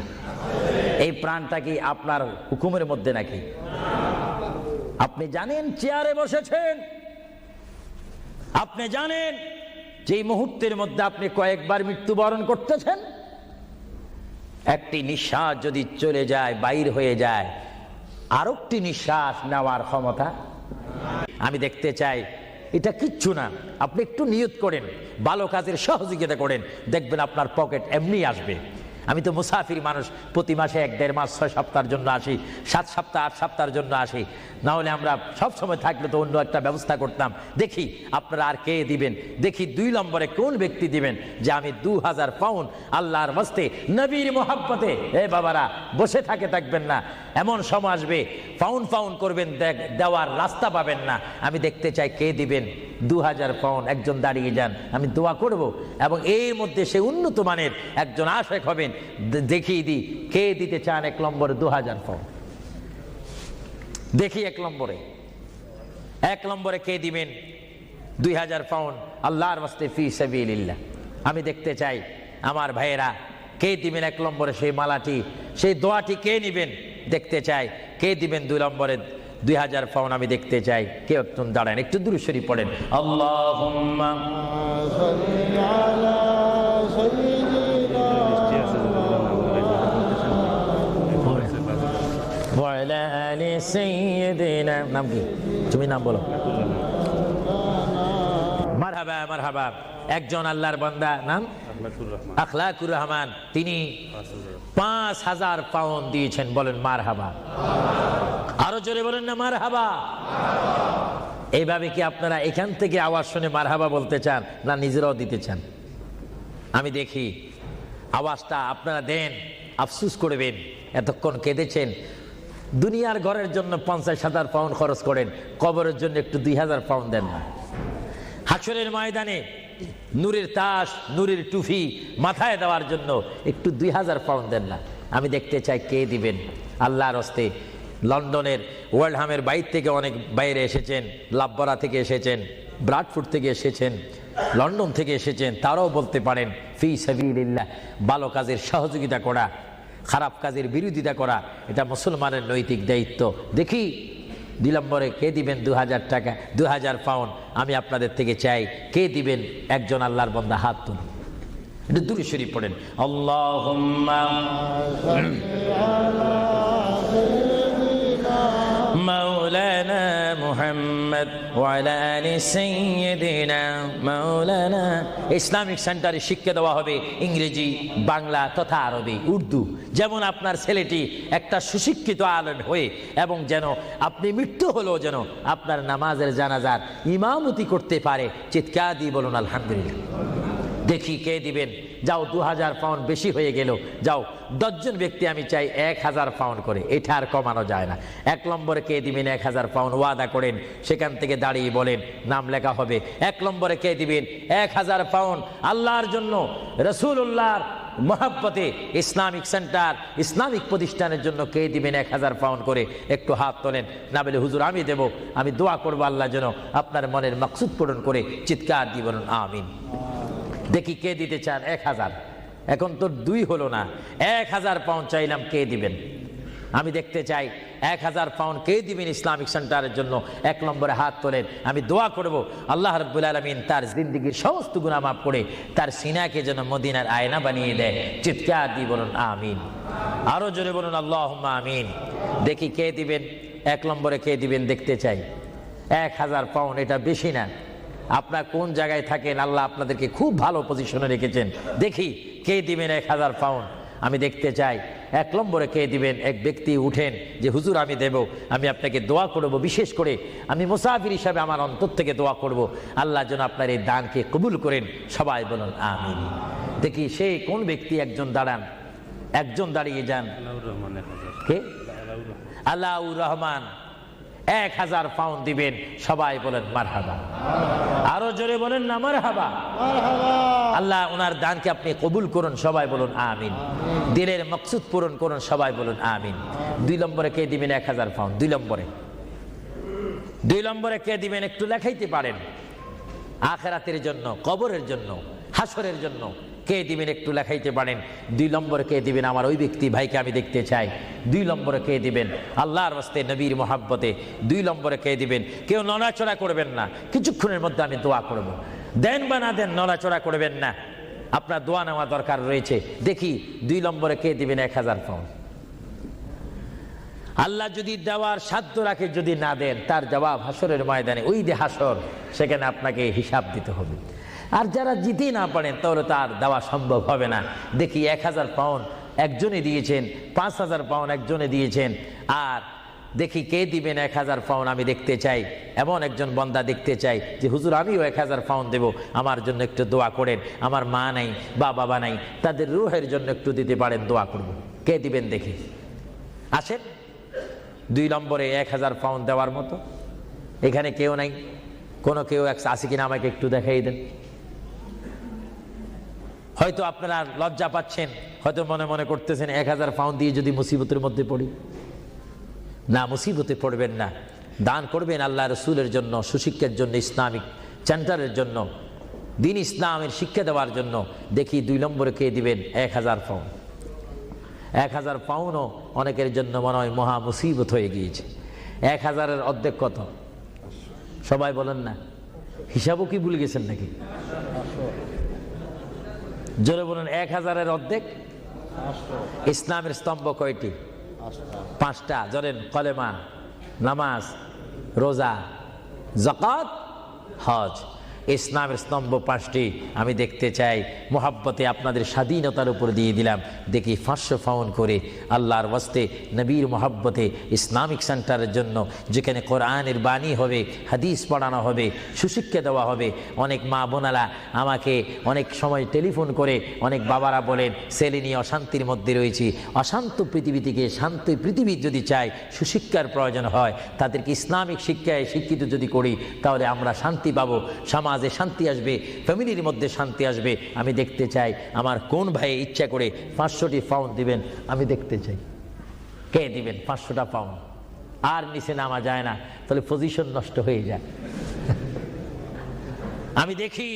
এই প্রাণটা কি আপনার হুকুমের মধ্যে নাকি? আপনি জানেন চেয়ারে বসেছেন, আপনি জানেন যে মুহূর্তের মধ্যে আপনি কয়েকবার মৃত্যুবরণ করতেছেন। একটি নিঃশ্বাস যদি চলে যায়, বাইর হয়ে যায়, আরেকটি নিঃশ্বাস নেওয়ার ক্ষমতা। আমি দেখতে চাই এটা কিচ্ছু না। আপনি একটু নিয়ত করেন, ভালো কাজের সহযোগিতা করেন, দেখবেন আপনার পকেট এমনি আসবে। আমি তো মুসাফির মানুষ, প্রতি মাসে 1-1.5 মাস 6 সপ্তাহের জন্য আসি, 7 সপ্তাহ 8 সপ্তাহের জন্য আসি। না হলে আমরা সব সময় থাকলে তো অন্য একটা ব্যবস্থা করতাম। দেখি আপনারা আর কে দিবেন, দেখি 2 নম্বরে কোন ব্যক্তি দিবেন যে আমি 2000 পাউন্ড আল্লাহর ওয়াস্তে নবীর মোহাব্বতে। এ বাবারা, বসে থাকবেন না, এমন সময় আসবে পাউন্ড করবেন, দেওয়ার রাস্তা পাবেন না। আমি দেখতে চাই কে দিবেন 2000 পাউন্ড। একজন দাঁড়িয়ে যান, আমি দোয়া করব, এবং এর মধ্যে সে উন্নত মানের একজন আশেক হবেন। দেখিয়ে দিই কে দিতে চান 1 নম্বরে 2000 পাউন্ড। দেখি 1 নম্বরে কে দিবেন 2000 পাউন্ড আল্লাহর ওয়াস্তে ফি সাবিলিল্লাহ। আমি দেখতে চাই আমার ভাইয়েরা কে দিবেন 1 নম্বরে সেই মালাটি, সেই দোয়াটি কে নিবেন দেখতে চাই। কে দিবেন 2 নম্বরে 2000 পাউন্ড? আমি দেখতে চাই কে একটু দাঁড়ান, একটু দুরূদ শরীফ পড়েন। আল্লাহুম্মা ওয়া আলা আলি সাইয়্যিদিনা। নাম কি? তুমি নাম বলো। মারহাবা মারহাবা। একজন আল্লাহর বান্দা, নাম আখলাকুর রহমান, তিনি 5000 পাউন্ড দিয়েছেন। বলেন মারহাবা। আরো জোরে বলেন না মারহাবা। এইভাবে কি আপনারা এখান থেকে আওয়াজ শুনে মারহাবা বলতে চান, না নিজেরাও দিতে চান? আমি দেখি আওয়াজটা আপনারা দেন, আফসুস করবেন। এতক্ষণ কেঁদেছেন, দুনিয়ার ঘরের জন্য 50,000 পাউন্ড খরচ করেন, কবরের জন্য একটু 2000 পাউন্ড দেন না। হাশরের ময়দানে নূরের তাস, নূরের টুফি মাথায় দেওয়ার জন্য একটু 2000 পাউন্ড দেন না। আমি দেখতে চাই কে দিবেন আল্লাহর হস্তে। লন্ডনের ওয়ার্ল্ডহামের বাইর থেকে অনেক বাইরে এসেছেন, লাভবরা থেকে এসেছেন, ব্রাডফোর্ড থেকে এসেছেন, লন্ডন থেকে এসেছেন। তারাও বলতে পারেন ফি সাবিলিল্লাহ। ভালো কাজের সহযোগিতা করা, খারাপ কাজের বিরোধিতা করা, এটা মুসলমানের নৈতিক দায়িত্ব। দেখি 2 নম্বরে কে দিবেন 2000 টাকা, 2000 পাউন্ড? আমি আপনাদের থেকে চাই কে দিবেন। একজন আল্লাহর বান্দা হাত তুলুন, একটু দুরূদ শরীফ পড়েন। আল্লাহুম্মা মাওলানা মুহাম্মদ ওয়া আলা আলি সাইয়্যিদিনা মাওলানা। ইসলামিক সেন্টারে শিক্ষা দেওয়া হবে ইংরেজি, বাংলা তথা আরবি, উর্দু। যেমন আপনার ছেলেটি একটা সুশিক্ষিত আলেম হয়ে, এবং যেন আপনি মৃত্যু হলেও যেন আপনার নামাজের জানাজার ইমামতি করতে পারে। চিৎকার দিয়ে বলুন আলহামদুলিল্লাহ। দেখি কে দিবেন। যাও 2000 পাউন্ড বেশি হয়ে গেল, যাও 10 জন ব্যক্তি আমি চাই 1000 পাউন্ড করে, এটা আর কমানো যায় না। 1 নম্বরে কে দিবেন 1000 পাউন্ড? ওয়াদা করেন, সেখান থেকে দাঁড়িয়ে বলেন, নাম লেখা হবে। 1 নম্বরে কে দিবেন 1000 পাউন্ড আল্লাহর জন্য, রাসূলুল্লাহর মহব্বতে ইসলামিক সেন্টার, ইসলামিক প্রতিষ্ঠানের জন্য কে দিবেন 1000 পাউন্ড করে? একটু হাত তোলেন। না বলে হুজুর আমি দেব, আমি দোয়া করবো আল্লাহ যেন আপনার মনের মাকসুদ পূরণ করে। চিৎকার দিয়ে বলুন আমিন। দেখি কে দিতে চান 1000। এখন তো 2 হলো না, 1000 পাউন্ড চাইলাম, কে দিবেন? আমি দেখতে চাই 1000 পাউন্ড কে দিবেন ইসলামিক সেন্টারের জন্য? 1 নম্বরে হাত তোলেন। আমি দোয়া করব আল্লাহ রাব্বুল আলামিন তার জিন্দেগীর সমস্ত গুনাহ মাফ করে তার সিনাকে যেন মদিনার আয়না বানিয়ে দেয়। চিৎকার দিয়ে বলুন আমিন। আরো জোরে বলুন আল্লাহুম্মা আমিন। দেখি কে দিবেন 1 নম্বরে কে দিবেন দেখতে চাই। 1000 পাউন্ড এটা বেশি না। আপনার কোন জায়গায় থাকেন, আল্লাহ আপনাদেরকে খুব ভালো পজিশনে রেখেছেন। দেখি কে দিবেন 1000 পাউন্ড? আমি দেখতে চাই 1 নম্বরে কে দিবেন। এক ব্যক্তি উঠেন যে হুজুর আমি দেব, আমি আপনাকে দোয়া করব, বিশেষ করে আমি মুসাফির হিসাবে আমার অন্তর থেকে দোয়া করব আল্লাহ যেন আপনার এই দানকে কবুল করেন। সবাই বলুন আমিন। দেখি সেই কোন ব্যক্তি? একজন দাঁড়ান, একজন দাঁড়িয়ে যান। কে? আলাউর রহমান 1000 পাউন্ড দিবেন। সবাই বলেন মারহাবা। আরো জোরে বলেন না মারহাবা। আল্লাহ ওনার দানকে আপনি কবুল করুন। সবাই বলুন আমিন। দিলের মকসুদ পূরণ করুন। সবাই বলুন আমিন। 2 নম্বরে কে দিবেন 1000 পাউন্ড? 2 নম্বরে কে দিবেন? একটু লেখাইতে পারেন। আখিরাতের জন্য, কবরের জন্য, হাসরের জন্য কে দিবেন? একটু লেখাইতে পারেন। 2 নম্বরে কে দিবেন? আমার ওই ব্যক্তি ভাইকে আমি দেখতে চাই। 2 নম্বরে কে দিবেন? আল্লাহর রাস্তায়, নবীর মহব্বতে। 2 নম্বরে কে দিবেন? কেউ নড়াচড়া করবেন না, কিছুক্ষণের মধ্যে আমি দোয়া করব। দেন বা না দেন, নড়াচড়া করবেন না, আপনার দোয়া নেওয়া দরকার রয়েছে। দেখি 2 নম্বরে কে দিবেন 1000 পাউন্ড? আল্লাহ যদি দেওয়ার সাধ্য রাখে, যদি না দেন তার জবাব হাসরের ময়দানে, ওই যে হাসর, সেখানে আপনাকে হিসাব দিতে হবে। আর যারা জিতে না পারেন তাহলে তার দেওয়া সম্ভব হবে না। দেখি 1000 পাউন্ড একজনে দিয়েছেন, 5000 পাউন্ড একজনে দিয়েছেন, আর দেখি কে দিবেন 1000 পাউন্ড, আমি দেখতে চাই। এমন একজন বান্দা দেখতে চাই যে হুজুর আমিও 1000 পাউন্ড দেব, আমার জন্য একটু দোয়া করেন, আমার মা নাই বা বাবা নাই, তাদের রুহের জন্য একটু দিতে পারেন, দোয়া করব। কে দিবেন দেখি, আসেন। 2 নম্বরে 1000 পাউন্ড দেওয়ার মতো এখানে কেউ নাই, কোনো কেউ আছে কিনা আমাকে একটু দেখাই দেন। হয়তো আপনারা লজ্জা পাচ্ছেন, হয়তো মনে মনে করতেছেন 1000 পাউন্ড দিয়ে যদি মুসিবতের মধ্যে পড়ি। না, মুসিবতে পড়বেন না, দান করবেন আল্লাহ রসুলের জন্য, সুশিক্ষার জন্য, ইসলামিক সেন্টারের জন্য, দিন ইসলামের শিক্ষা দেওয়ার জন্য। দেখি 2 নম্বরে কে দিবেন 1000 পাউন্ড। 1000 পাউন্ডও অনেকের জন্য মনে হয় মহা মুসিবত হয়ে গিয়েছে। 1000-এর অর্ধেক কত? সবাই বলেন না, হিসাবও কি ভুলে গেছেন নাকি? জোরে বলুন, 1000-এর অর্ধেক। ইসলামের স্তম্ভ কয়টি? 5টা। জোরেন, কলেমা, নামাজ, রোজা, যাকাত, হজ। ইসলামের স্তম্ভ 5টি। আমি দেখতে চাই, মোহাব্বতে আপনাদের স্বাধীনতার উপর দিয়ে দিলাম, দেখি 500 পাউন্ড করে আল্লাহর ওয়াস্তে, নবীর মোহাব্বতে, ইসলামিক সেন্টারের জন্য, যেখানে কোরআনের বাণী হবে, হাদিস পড়ানো হবে, সুশিক্ষা দেওয়া হবে। অনেক মা বোনারা আমাকে অনেক সময় টেলিফোন করে, অনেক বাবারা বলেন ছেলে নিয়ে অশান্তির মধ্যে রয়েছি। অশান্ত পৃথিবী থেকে শান্তি পৃথিবী যদি চাই, সুশিক্ষার প্রয়োজন হয়, তাদেরকে ইসলামিক শিক্ষায় শিক্ষিত যদি করি, তাহলে আমরা শান্তি পাবো, সমাজে শান্তি আসবে, ফ্যামিলির মধ্যে শান্তি আসবে। আমি দেখতে চাই আমার কোন ভাই ইচ্ছা করে 500টি পাউন্ড দিবেন, আমি দেখতে চাই কে দিবেন 500টা পাউন্ড। আর নিচে নামা যায় না, তাহলে পজিশন নষ্ট হয়ে যায়। আমি দেখি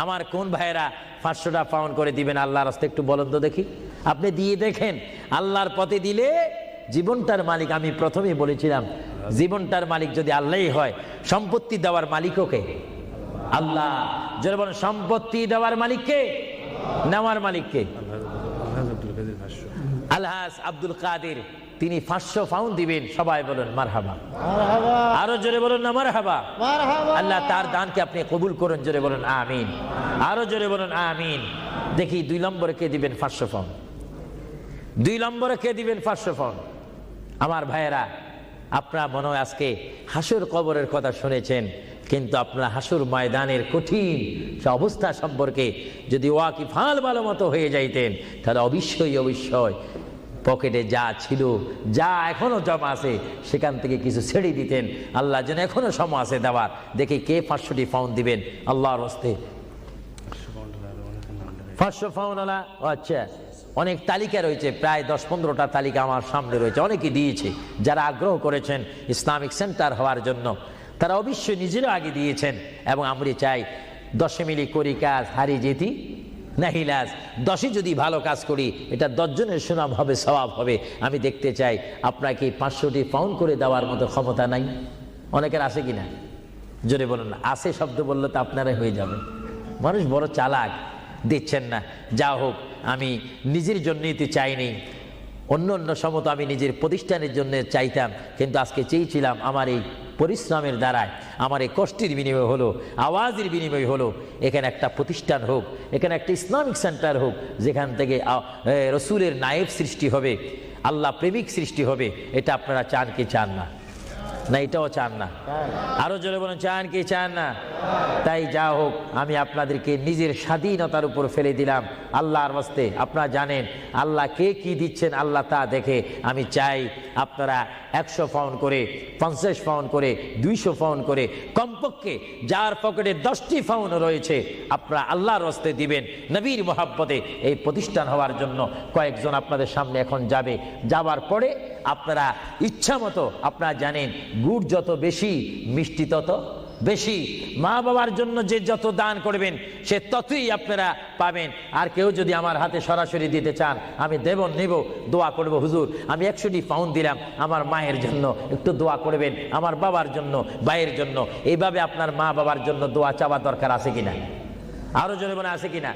আমার কোন ভাইয়েরা 500টা পাউন্ড করে দিবেন আল্লাহর রাস্তায়, একটু বলেন তো দেখি। আপনি দিয়ে দেখেন, আল্লাহর পথে দিলে জীবনটার মালিক, আমি প্রথমেই বলেছিলাম, জীবনটার মালিক যদি আল্লাহই হয়, সম্পত্তি দেওয়ার মালিকও কে? আল্লাহ। যারা বলেন সম্পত্তি দেওয়ার মালিক কে, নেওয়ার মালিক কে? আলহাজ আব্দুল কাদের, তিনি 500 পাউন্ড দিবেন। সবাই বলেন মারহাবা। আরো জোরে বলুন না মারহাবা। আল্লাহ তার দানকে আপনি কবুল করুন, জোরে বলুন আমিন। আরো জোরে বলুন আমিন। দেখি 2 নম্বরে কে দিবেন 500 পাউন্ড। 2 নম্বরে কে দিবেন 500 পাউন্ড? আমার ভাইয়েরা, আপনারা মনে হয় আজকে হাসর কবরের কথা শুনেছেন, কিন্তু আপনারা হাসর ময়দানের কঠিন সে অবস্থা সম্পর্কে যদি ওয়াকিফাল ভালো মতো হয়ে যাইতেন, তাহলে অবশ্যই পকেটে যা ছিল, যা এখনো জমা আছে, সেখান থেকে কিছু ছেড়ে দিতেন। আল্লাহ যেন এখনো সময় আছে দেওয়ার। দেখি কে 500টি পাউন্ড দিবেন আল্লাহর হস্তে। 500 পাউন্ড আলা। আচ্ছা, অনেক তালিকা রয়েছে, প্রায় 10-15টা তালিকা আমার সামনে রয়েছে। অনেকে দিয়েছে, যারা আগ্রহ করেছেন ইসলামিক সেন্টার হওয়ার জন্য, তারা অবশ্যই নিজেরও আগে দিয়েছেন। এবং আমরা চাই 10 মিলি করি কাজ, হারি যেতি নাহিলাজ। 10 যদি ভালো কাজ করি, এটা 10 জনের সুনাম হবে, সওয়াব হবে। আমি দেখতে চাই আপনাকে 500টি পাউন্ড করে দেওয়ার মতো ক্ষমতা নাই? অনেকের আছে কিনা? জোরে বলুন না। আছে শব্দ বললে তো আপনারাই হয়ে যাবে। মানুষ বড় চালাক, দিচ্ছেন না। যা হোক, আমি নিজের জন্যই তো চাইনি, অন্য সময় তো আমি নিজের প্রতিষ্ঠানের জন্য চাইতাম, কিন্তু আজকে চেয়েছিলাম আমার এই পরিশ্রমের দ্বারায়, আমার এই কষ্টের বিনিময় হলো, আওয়াজের বিনিময় হলো, এখানে একটা প্রতিষ্ঠান হোক, এখানে একটা ইসলামিক সেন্টার হোক, যেখান থেকে রসুলের নায়েব সৃষ্টি হবে, আল্লাহ প্রেমিক সৃষ্টি হবে। এটা আপনারা চান কি চান না? না এটাও চান না? আরো জোরে বলুন, চান কি চান না? তাই যা হোক, আমি আপনাদেরকে নিজের স্বাধীনতার উপর ফেলে দিলাম আল্লাহর ওয়াস্তে। আপনারা জানেন আল্লাহ কে কি দিচ্ছেন, আল্লাহ তা দেখে। আমি চাই আপনারা 100 পাউন্ড করে, 50 পাউন্ড করে, 200 পাউন্ড করে, কমপক্ষে যার পকেটে 10টি পাউন্ড রয়েছে, আপনারা আল্লাহর ওয়াস্তে দিবেন নবীর মোহাব্বতে। এই প্রতিষ্ঠান হওয়ার জন্য কয়েকজন আপনাদের সামনে এখন যাবে। যাবার পরে আপনারা ইচ্ছা মতো, আপনারা জানেন গুড় যত বেশি, মিষ্টি তত বেশি। মা বাবার জন্য যে যত দান করবেন, সে ততই আপনারা পাবেন। আর কেউ যদি আমার হাতে সরাসরি দিতে চান, আমি নেব, দোয়া করব, হুজুর আমি 100টি পাউন্ড দিলাম, আমার মায়ের জন্য একটু দোয়া করবেন, আমার বাবার জন্য, ভাইয়ের জন্য। এইভাবে আপনার মা বাবার জন্য দোয়া চাওয়া দরকার আছে কিনা? আরো জোরে বলে আছে কিনা?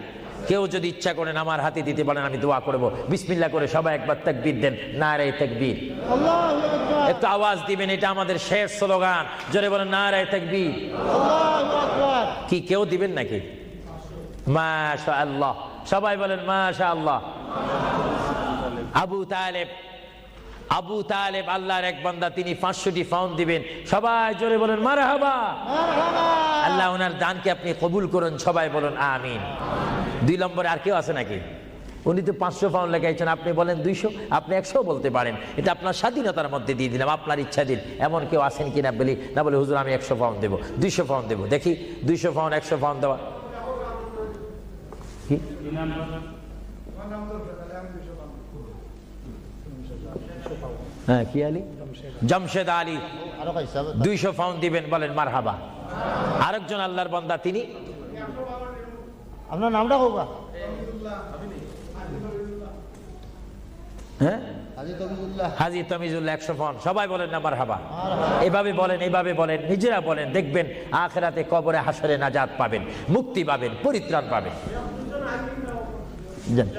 কেউ যদি ইচ্ছা করেন আমার হাতে দিতে পারেন, আমি দোয়া করব। বিসমিল্লাহ করে সবাই একবার তাকবীর দেন, নারে তাকবীর। আল্লাহু আকবার, একটু আওয়াজ দিবেন, এটা আমাদের শেষ স্লোগান। জোরে বলেন নারে তাকবীর। আল্লাহু আকবার। কি কেউ দিবেন নাকি? মাশাআল্লাহ, সবাই বলেন মাশাআল্লাহ। আবু তালেব আল্লাহর এক বান্দা, তিনি 500টি পাউন্ড দিবেন। সবাই জোরে বলেন মারহাবা। মারহাবা। আল্লাহ ওনার দানকে আপনি কবুল করুন, সবাই বলেন আমিন। 2 নম্বরে আর কেউ আছে নাকি? উনি তো 500 পাউন্ড লেখাইছেন, আপনি বলেন 200, আপনি 100 বলতে পারেন। এটা আপনার স্বাধীনতার মধ্যে দিয়ে দিলাম, আপনার ইচ্ছা দিন। এমন কেউ আছেন কিনা বলি না, বলে হুজুর আমি 100 পাউন্ড দেবো, 200 পাউন্ড দেবো। দেখি 200 পাউন্ড, 100 পাউন্ড দেওয়া কি? হ্যাঁ, কি আলী? জামশেদ আলী আরো কই সাহেব 200 পাউন্ড দিবেন, বলেন মারহাবা। আরেকজন আল্লাহর বান্দা, তিনি আপনার নামটা কোবা? হ্যাঁ হাজী তবিজুল্লাহ। হাজী তামিজুল্লাহ 100 পাউন্ড। সবাই বলেন না মারহাবা। এভাবে বলেন, এইভাবে বলেন, নিজেরা বলেন, দেখবেন আখিরাতে কবরে হাসরে নাজাত পাবেন, মুক্তি পাবেন, পরিত্রাণ পাবেন। জান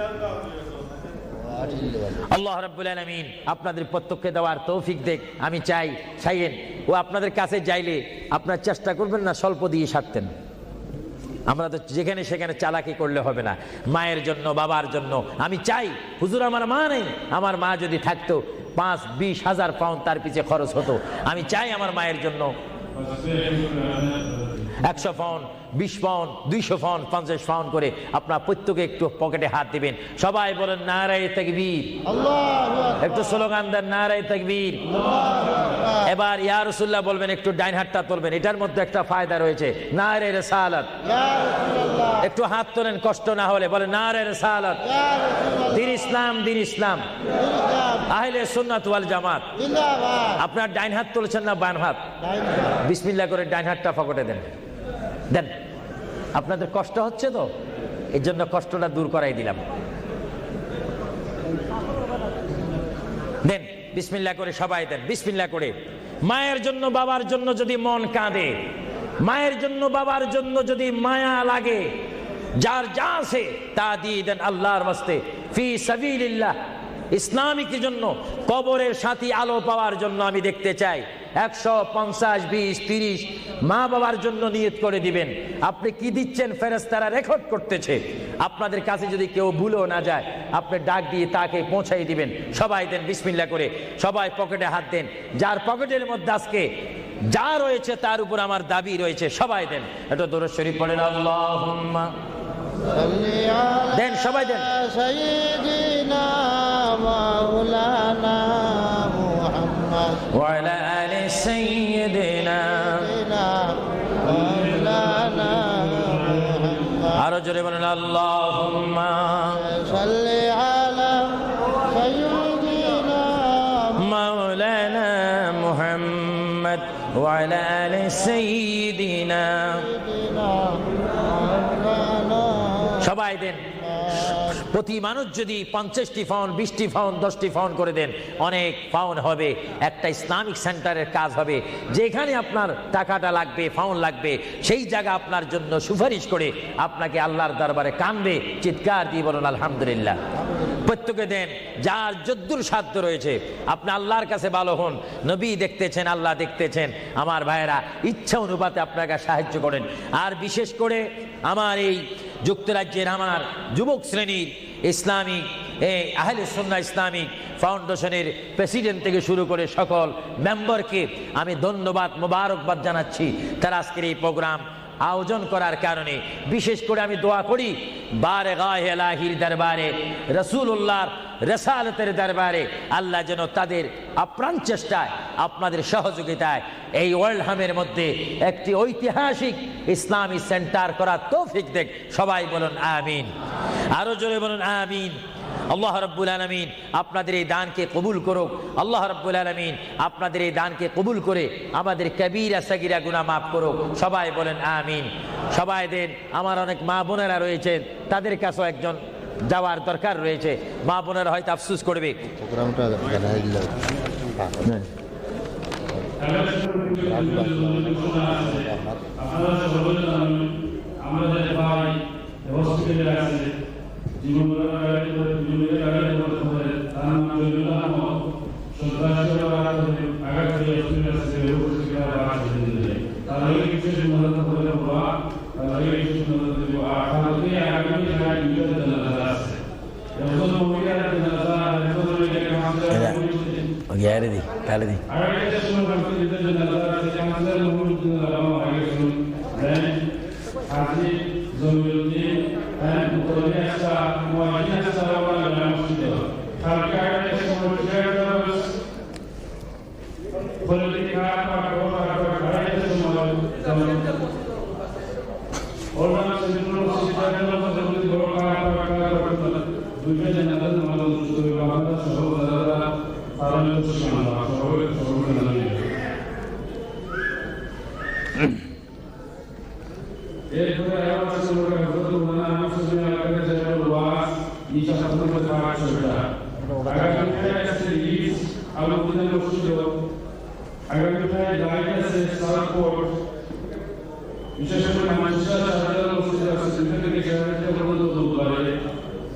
আল্লাহ রাব্বুল আলামিন আপনাদের প্রত্যেককে দেওয়ার তৌফিক দেখ। আমি চাই চাইয়েন ও আপনাদের কাছে যাইলে আপনার চেষ্টা করবেন না স্বল্প দিয়ে সারতেন। আমরা তো যেখানে সেখানে চালাকি করলে হবে না। মায়ের জন্য, বাবার জন্য আমি চাই, হুজুর আমার মা নেই, আমার মা যদি থাকতো 5-20 হাজার পাউন্ড তার পিছে খরচ হতো। আমি চাই আমার মায়ের জন্য 100 পাউন্ড, 20 পাউন্ড, 200 পাউন্ড, 50 পাউন্ড করে আপনার প্রত্যেকে একটু পকেটে হাত দিবেন। সবাই বলেন নারে তাকবীর। আল্লাহু আকবার। একটু স্লোগান দেন নারে তাকবীর। এবার ইয়া রাসূলুল্লাহ বলবেন, একটু ডাইন হাতটা তুলবেন, এটার মধ্যে একটা ফায়দা রয়েছে, নারে রিসালাত। ইয়া রাসূলুল্লাহ। একটু হাত তোলেন কষ্ট না হলে, বলেন নারে রিসালাত। ইয়া রাসূলুল্লাহ। দিন ইসলাম, দিন ইসলাম, আহলে সুন্নাত ওয়াল জামাত। জিন্দাবাদ। আপনার ডাইন হাত তুলছেন না বাম হাত? বিসমিল্লাহ করে ডাইন হাতটা পকেটে দেন, দেন। আপনাদের কষ্ট হচ্ছে তো, এর জন্য কষ্টটা দূর করাই দিলাম। দেন বিসমিল্লাহ করে, সবাই দেন বিসমিল্লাহ করে। মায়ের জন্য, বাবার জন্য যদি মন কাঁদে, মায়ের জন্য, বাবার জন্য যদি মায়া লাগে, যার যা আছে তা দিয়ে দেন আল্লাহর ওয়াস্তে, ফি সাবিলিল্লাহ। ইসলামিক জন্য, কবরের সাথী আলো পাওয়ার জন্য আমি দেখতে চাই 150, 20, 30 মা বাবার জন্য নিয়ত করে দিবেন। আপনি কি দিচ্ছেন ফেরেশতারা রেকর্ড করতেছে। আপনাদের কাছে যদি কেউ ভুলেও না যায়, আপনি ডাক দিয়ে তাকে পৌঁছাই দিবেন। সবাই দেন বিসমিল্লাহ করে, সবাই পকেটে হাত দেন। যার পকেটের মধ্যে আজকে যা রয়েছে তার উপর আমার দাবি রয়েছে, সবাই দেন। এটা দরুদ শরীফ পড়েন, আল্লাহুম্মা দেন, সবাই দেন। সাইয়্যিদিনা মাওলানা মুহাম্মদ ওয়া আলা আলি সাইয়্যিদিনা। মাওলানা মুহাম্মদ। আরো জোরে বলেন আল্লাহুম্মা সাল্লি আলা সাইয়্যিদিনা মাওলানা মুহাম্মদ ওয়া আলা আলি সাইয়্যিদিনা। মাওলানা। সবাই দেন। প্রতি মানুষ যদি 50টি পাউন্ড, 20টি পাউন্ড, 10টি পাউন্ড করে দেন, অনেক পাউন্ড হবে। একটা ইসলামিক সেন্টারের কাজ হবে, যেখানে আপনার টাকাটা লাগবে, পাউন্ড লাগবে, সেই জায়গা আপনার জন্য সুপারিশ করে আপনাকে আল্লাহর দরবারে কাঁদবে, চিৎকার দিয়ে বলুন আলহামদুলিল্লাহ। প্রত্যেকে দেন, যার যদ্দুর সাধ্য রয়েছে। আপনি আল্লাহর কাছে ভালো হন, নবী দেখতেছেন, আল্লাহ দেখতেছেন। আমার ভাইয়েরা, ইচ্ছা অনুপাতে আপনাকে সাহায্য করেন। আর বিশেষ করে আমার এই যুক্তরাজ্যের আমার যুবক শ্রেণীর ইসলামিক আহলে সুন্নাহ ইসলামিক ফাউন্ডেশনের প্রেসিডেন্ট থেকে শুরু করে সকল মেম্বারকে আমি ধন্যবাদ, মোবারকবাদ জানাচ্ছি। তারা আজকের এই প্রোগ্রাম আয়োজন করার কারণে বিশেষ করে আমি দোয়া করি, বারগাহে ইলাহির দরবারে, রাসূলুল্লাহর রিসালাতের দরবারে আল্লাহ যেন তাদের আপ্রাণ চেষ্টায়, আপনাদের সহযোগিতায় এই ওয়ার্ল্ড হামের মধ্যে একটি ঐতিহাসিক ইসলামী সেন্টার করার তৌফিক দেখ। সবাই বলুন আমিন। আরো জোরে বলুন আমিন। আল্লাহ রাব্বুল আলামিন আপনাদের এই দানকে কবুল করুক। আল্লাহ রাব্বুল আলামিন আপনাদের এই দানকে কবুল করে আমাদের কবিরা সাগীরা গুনাহ মাফ করুক। সবাই বলেন আমিন। সবাই দেন। আমার অনেক মা বোনেরা রয়েছেন, তাদের কাছেও একজন যাওয়ার দরকার রয়েছে। মা বোনেরা হয়তো আফসোস করবে। প্রোগ্রামটা জানাই দিল। আমাদের ভাই তাহলে দিই বিশেষ করে মানুষের সাধারণ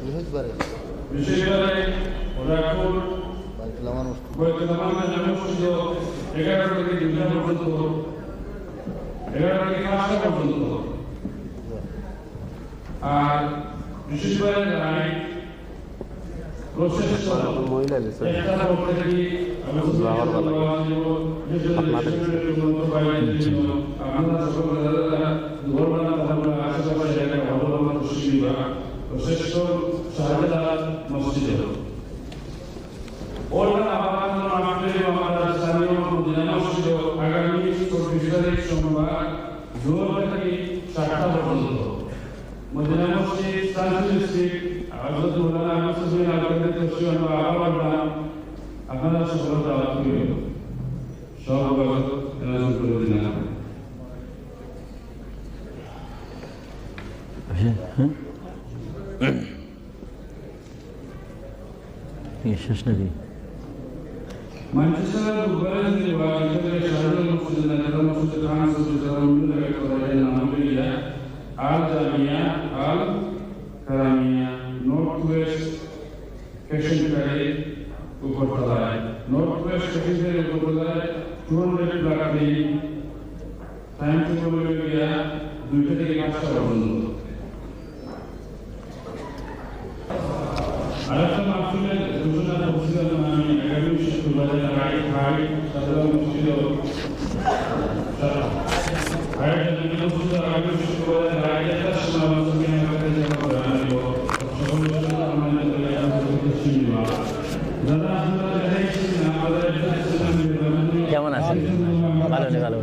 বৃহস্পতিবারে বিশেষ করে রাখুন বাইতুল বৈদ্যমান জন্মসূচিত 11 থেকে 2 পর্যন্ত 11 থেকে 5 পর্যন্ত আর বিশেষ করে রায় প্রসেস মহিলা একটা পক্ষ থেকে আমরা সকল ধর্মনা আমরা আশেপাশে একটা অবলম্বন শিবির প্রসেস শাহজালাল মসজিদে ওরা আমাদের মাঠে আমাদের স্থানীয় মদিনা মসজিদে আগামী 24 তারিখ সোমবার 9 থেকে 7টা পর্যন্ত মদিনা মসজিদ সানসিল স্ট্রিট হযরত মাওলানা মুসলিম আল-কাদের তশরিফ আবার আপনারা সকল দাওয়াত করিবেন সব এনাজুল করে দিন শেষ নাকি Manchester Bucharest de Valencia Shahrul Mufti Nazar Mufti Khan Sultan Mullah Qadir Namuriya Al Jamia Al Karamia Northwest Kashmir Uppertalai Northwest Kashmir Uppertalai 200 block the time to Bolivia 2 থেকে 5টা পর্যন্ত আরেকটা মাহফিলের ঘোষণা করছিলাম আমি আগামী শুক্রবারে রায় ভাই সাধারণ মসজিদ আগামী শুক্রবারে রায় একটা সমাবেশ আমাদের জানাবো দাদা আপনারা দেখেছেন আমাদের কেমন আছেন ভালো নেই ভালো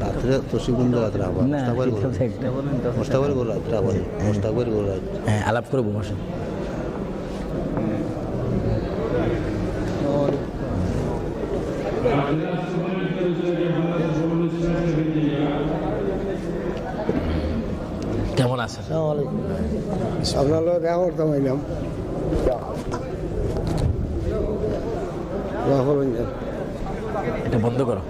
রাত্রে তসিগুন্দ রাত্রে আবার না মোস্তাকবার করে রাত্রে আবার মোস্তাকবার করে রাত্রে হ্যাঁ আলাপ করবো বসে কেমন আছেন আপনার লোক দেখা করতাম এলাম এটা বন্ধ করো